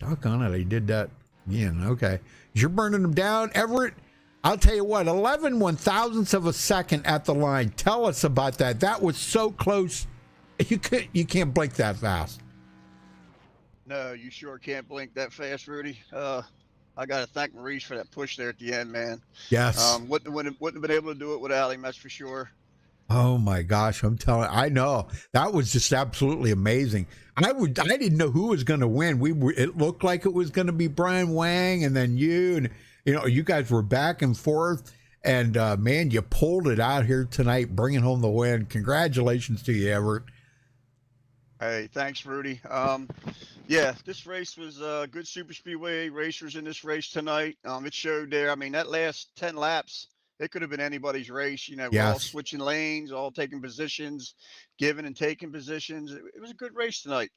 A: doggone it, I did that again. Okay. As you're burning them down, Everett, I'll tell you what, 11 one-thousandths of a second at the line. Tell us about that. That was so close. You can't blink that fast.
F: No, you sure can't blink that fast, Rudy. I got to thank Maurice for that push there at the end, man.
A: Yes.
F: Wouldn't have been able to do it without him, that's for sure.
A: Oh my gosh, I know. That was just absolutely amazing. I didn't know who was going to win. It looked like it was going to be Brian Wang and then you, and you guys were back and forth, and man, you pulled it out here tonight, bringing home the win. Congratulations to you, Everett.
F: Hey, thanks, Rudy. Yeah, this race was good super speedway racers in this race tonight. It showed there. I mean, that last 10 laps, it could have been anybody's race. We're all switching lanes, all taking positions, giving and taking positions. It was a good race tonight.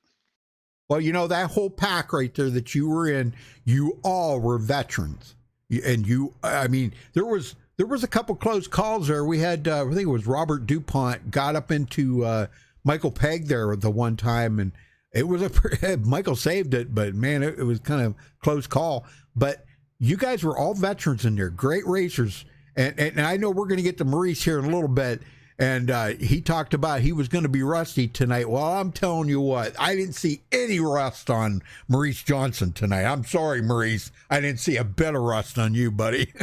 A: Well, that whole pack right there that you were in, you all were veterans. And there was a couple close calls there. We had, I think it was Robert DuPont got up into Michael Pegg there the one time, and it was Michael saved it, but man, it was kind of close call. But you guys were all veterans in there, great racers, and I know we're going to get to Maurice here in a little bit, And he talked about he was going to be rusty tonight. Well, I'm telling you what, I didn't see any rust on Maurice Johnson tonight. I'm sorry, Maurice. I didn't see a bit of rust on you, buddy.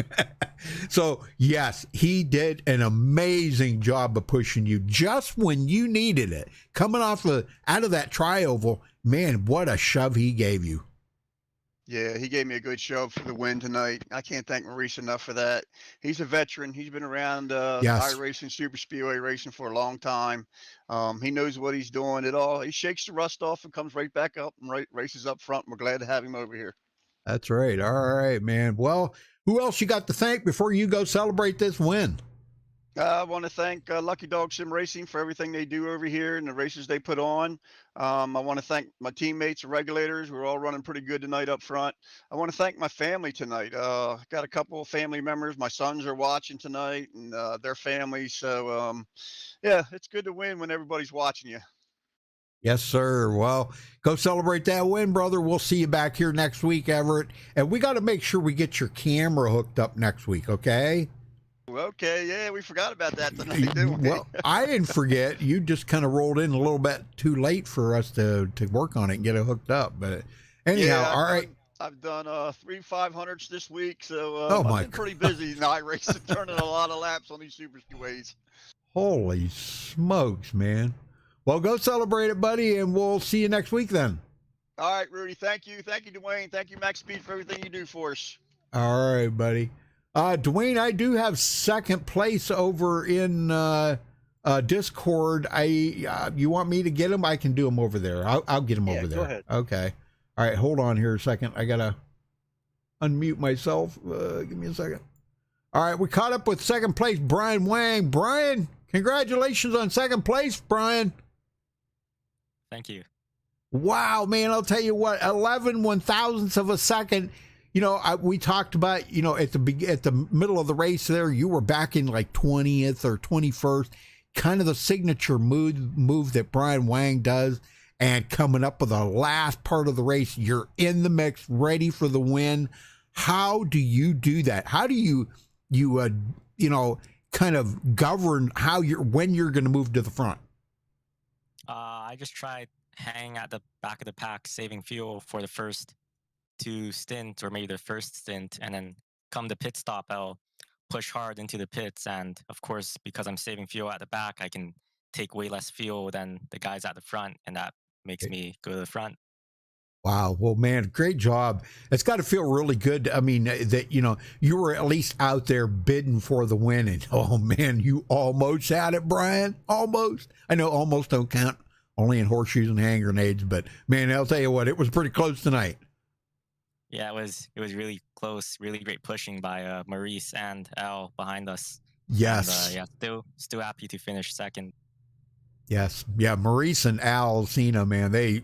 A: So, yes, he did an amazing job of pushing you just when you needed it. Coming out of that tri-oval, man, what a shove he gave you.
F: Yeah, he gave me a good shove for the win tonight. I can't thank Maurice enough for that. He's a veteran. He's been around
A: Yes.
F: iRacing, Super Speedway racing for a long time. He knows what he's doing. He shakes the rust off and comes right back up and races up front. We're glad to have him over here.
A: That's right. All right, man. Well, who else you got to thank before you go celebrate this win?
F: I want to thank Lucky Dog Sim Racing for everything they do over here and the races they put on. I want to thank my teammates and regulators. We're all running pretty good tonight up front. I want to thank my family tonight. Got a couple of family members. My sons are watching tonight and their families. So, yeah, it's good to win when everybody's watching you.
A: Yes, sir. Well, go celebrate that win, brother. We'll see you back here next week, Everett. And we got to make sure we get your camera hooked up next week, okay?
F: Okay, yeah, we forgot about that tonight, didn't we?
A: Well, I didn't forget. You just kind of rolled in a little bit too late for us to work on it and get it hooked up. But anyhow,
F: Yeah,
A: all right.
F: I've done 3 500s this week, so
A: Oh,
F: I've been pretty busy night racing, turning a lot of laps on these super speedways.
A: Holy smokes, man. Well, go celebrate it, buddy, and we'll see you next week then.
F: All right, Rudy, thank you. Thank you, Dwayne. Thank you, Max Speed, for everything you do for us.
A: All right, buddy. Dwayne, I do have second place over in Discord. You want me to get him? I can do him over there. I'll get him over there.
F: Go ahead.
A: Okay. All right, hold on here a second. I gotta unmute myself. Give me a second. All right, we caught up with second place, Brian Wang. Brian, congratulations on second place, Brian.
H: Thank you.
A: Wow, man, I'll tell you what, 11 1,000ths of a second. You know, we talked about, you know, at the middle of the race there, you were back in like 20th or 21st, kind of the signature move that Brian Wang does. And coming up with the last part of the race, you're in the mix, ready for the win. How do you do that? How do you kind of govern when you're going to move to the front?
H: I just tried hanging at the back of the pack, saving fuel for the first 2 stints or maybe the first stint, and then come the pit stop, I'll push hard into the pits. And of course, because I'm saving fuel at the back, I can take way less fuel than the guys at the front, and that makes me go to the front.
A: Wow. Well, man, great job. It's got to feel really good. I mean, that, you know, you were at least out there bidding for the win. And, oh, man, you almost had it, Brian. Almost. I know almost don't count only in horseshoes and hand grenades. But, man, I'll tell you what, it was pretty close tonight.
H: Yeah, it was really close. Really great pushing by Maurice and Al behind us.
A: Yes.
H: And, yeah, still happy to finish second.
A: Yes. Yeah, Maurice and Al Cena, man,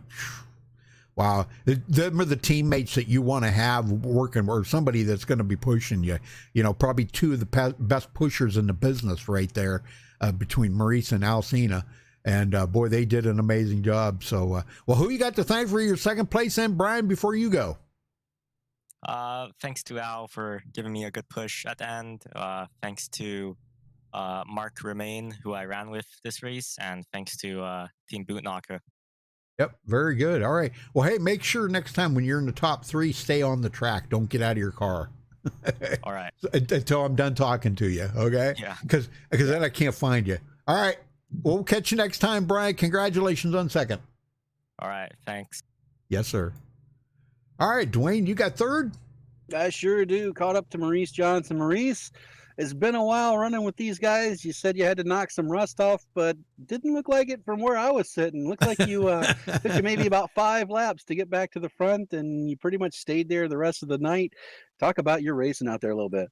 A: wow. Them are the teammates that you want to have working, or somebody that's going to be pushing you. You know, probably two of the best pushers in the business right there between Maurice and Al Cena. And, boy, they did an amazing job. So, well, who you got to thank for your second place then, Brian, before you go?
H: Thanks to Al for giving me a good push at the end. Thanks to Mark Romain, who I ran with this race, and thanks to Team Bootknocker.
A: Yep, very good. All right. Well, hey, make sure next time when you're in the top 3, stay on the track. Don't get out of your car.
H: All right.
A: Until I'm done talking to you, okay?
H: Yeah.
A: Because then I can't find you. All right. We'll catch you next time, Brian. Congratulations on second.
H: All right. Thanks.
A: Yes, sir. All right, Dwayne, you got third?
B: I sure do. Caught up to Maurice Johnson. Maurice, it's been a while running with these guys. You said you had to knock some rust off, but didn't look like it from where I was sitting. Looked like you took you maybe about 5 laps to get back to the front, and you pretty much stayed there the rest of the night. Talk about your racing out there a little bit.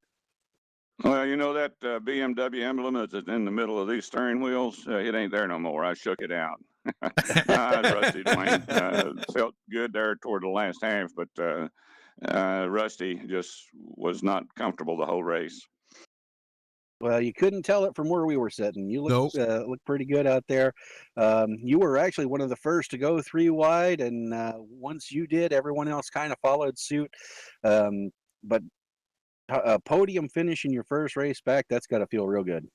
G: Well, you know that BMW emblem that's in the middle of these steering wheels? It ain't there no more. I shook it out. Rusty Dwayne. Felt good there toward the last half, but Rusty just was not comfortable the whole race.
B: Well, you couldn't tell it from where we were sitting. You looked looked pretty good out there. You were actually one of the first to go 3 wide, and once you did, everyone else kind of followed suit. But a podium finish in your first race back, that's got to feel real good.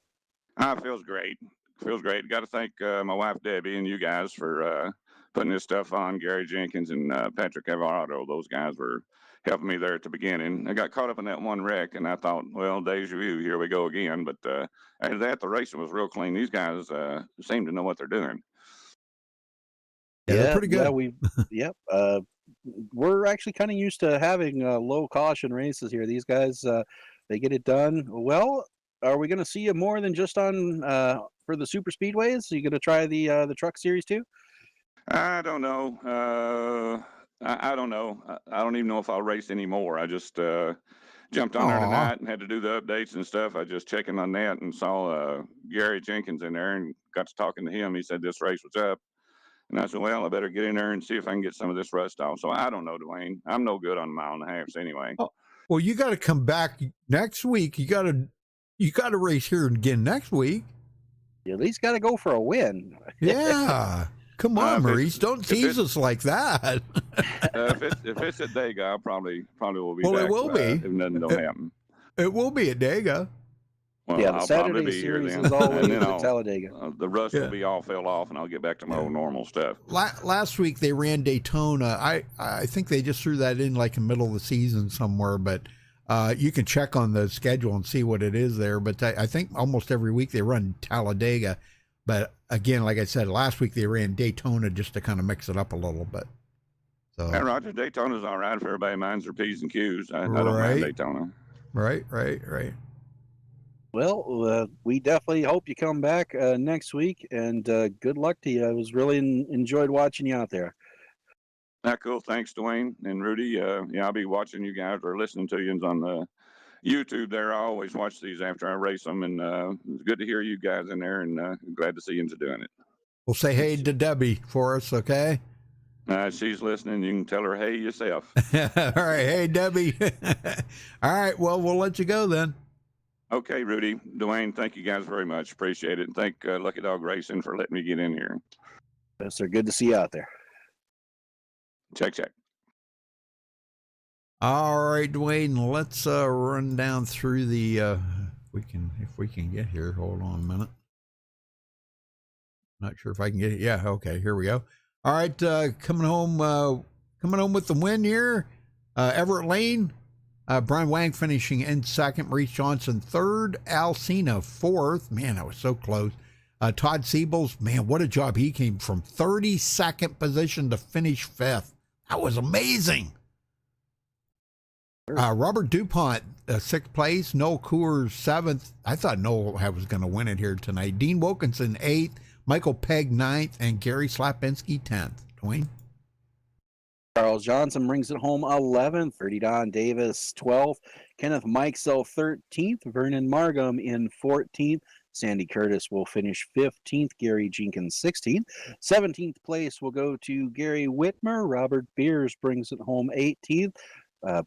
G: Feels great. Feels great. Got to thank my wife Debbie and you guys for putting this stuff on. Gary Jenkins and Patrick Alvarado. Those guys were helping me there at the beginning. I got caught up in that one wreck, and I thought, well, deja vu, here we go again. But after that, the racing was real clean. These guys seem to know what they're doing.
A: Yeah, they're pretty good.
I: Yeah, yep. We're actually kind of used to having low caution races here. These guys, they get it done well. Are we going to see you more than just on for the super speedways? Are you going to try the truck series too?
G: I don't know. I don't know. I don't even know if I'll race anymore. I just jumped on there tonight and had to do the updates and stuff. I just checking on that and saw Gary Jenkins in there and got to talking to him. He said this race was up. And I said, well, I better get in there and see if I can get some of this rust off. So I don't know, Dwayne. I'm no good on 1.5 miles anyway.
A: Oh, well, you got to come back next week. You got to race here again next week.
I: You at least got to go for a win.
A: Yeah. Come on, Maurice. Don't tease us like that.
G: If it's at Dega, I probably will be back.
A: Well, it will be.
G: If nothing don't happen.
A: It will be at Dega.
G: Well,
I: yeah, the
G: I'll
I: Saturday
G: probably be
I: series
G: here then.
I: is always
G: And then
I: at Talladega.
G: The rust will be all fell off, and I'll get back to my old normal stuff.
A: Last week they ran Daytona. I think they just threw that in like in the middle of the season somewhere, but you can check on the schedule and see what it is there. But I think almost every week they run Talladega. But again, like I said, last week they ran Daytona just to kind of mix it up a little bit. So,
G: yeah, Roger, Daytona's all right if everybody minds their P's and Q's. I don't mind Daytona.
A: Right.
I: Well, we definitely hope you come back next week, and good luck to you. I was really enjoyed watching you out there.
G: Cool. Thanks, Dwayne and Rudy. Yeah, I'll be watching you guys or listening to you on the YouTube there. I always watch these after I race them, and it's good to hear you guys in there, and glad to see you doing it.
A: We'll say hey to Debbie for us, okay?
G: She's listening. You can tell her hey yourself.
A: All right. Hey, Debbie. All right. Well, we'll let you go then.
G: Okay, Rudy, Dwayne, thank you guys very much. Appreciate it. And thank Lucky Dog Racing for letting me get in here.
I: Yes, sir. Good to see you out there.
G: Check.
A: All right, Dwayne, let's run down through the if we can get here. Hold on a minute. Not sure if I can get it. Yeah, okay, here we go. All right, coming home with the win here. Everett Lane, Brian Wang finishing in second, Maurice Johnson third, Al Cena fourth. Man, that was so close. Todd Siebels, man, what a job. He came from 32nd position to finish fifth. That was amazing. Robert DuPont, sixth place. Noel Coors, seventh. I thought Noel was going to win it here tonight. Dean Wilkinson, eighth. Michael Pegg, ninth. And Gary Slapinski, 10th. Dwayne?
I: Charles Johnson brings it home 11th. Ferdy Don Davis, 12th. Kenneth Mikesell, 13th. Vernon Margam in 14th. Sandy Curtis will finish 15th. Gary Jenkins, 16th. 17th place will go to Gary Whitmer. Robert Beers brings it home 18th.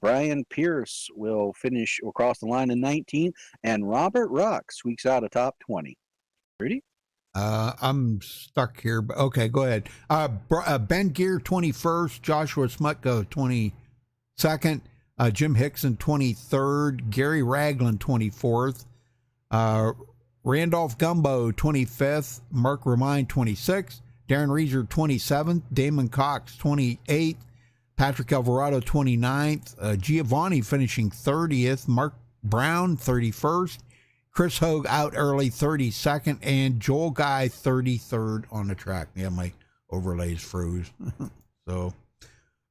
I: Brian Pierce will finish across the line in 19th. And Robert Rock squeaks out a top 20. Rudy?
A: I'm stuck here. But okay, go ahead. Ben Gear, 21st. Joshua Smutko, 22nd. Jim Hickson, 23rd. Gary Ragland, 24th. Randolph Gumbo, 25th. Mark Remine, 26th. Darren Reeser, 27th. Damon Cox, 28th. Patrick Alvarado, 29th. Giovanni finishing 30th. Mark Brown, 31st. Chris Hogue out early, 32nd. And Joel Guy, 33rd on the track. Yeah, my overlays froze. So,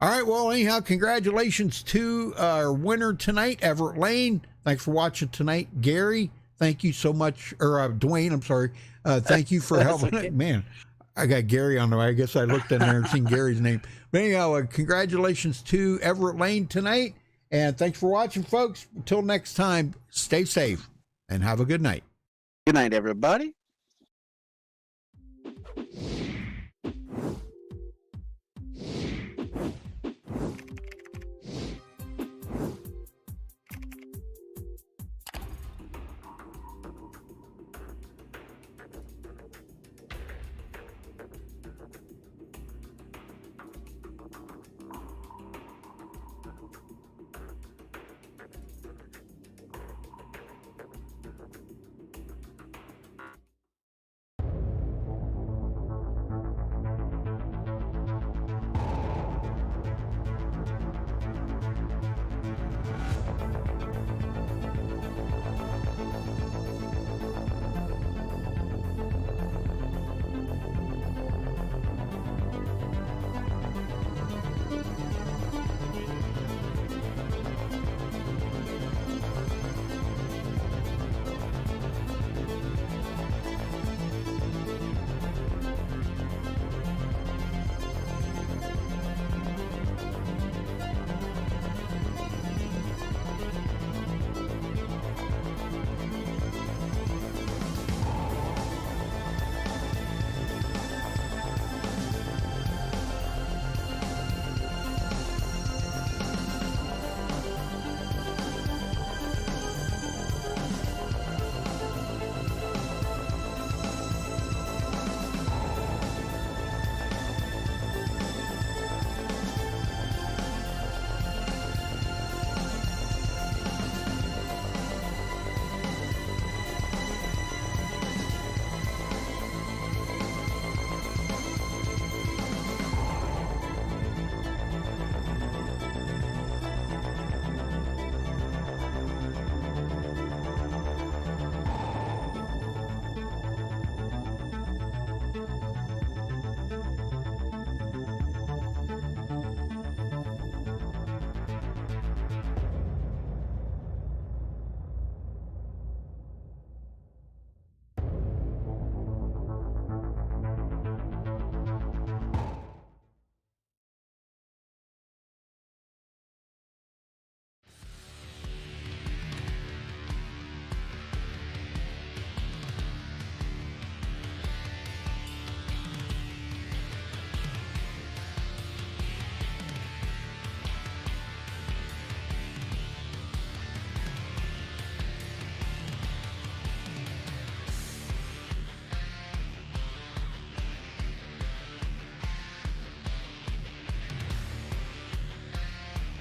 A: all right. Well, anyhow, congratulations to our winner tonight, Everett Lane. Thanks for watching tonight. Gary, thank you so much. Or Dwayne, I'm sorry. Thank you for helping. Okay. Man, I got Gary on the way. I guess I looked in there and seen Gary's name. But anyhow, congratulations to Everett Lane tonight. And thanks for watching, folks. Until next time, stay safe and have a good night.
I: Good night, everybody.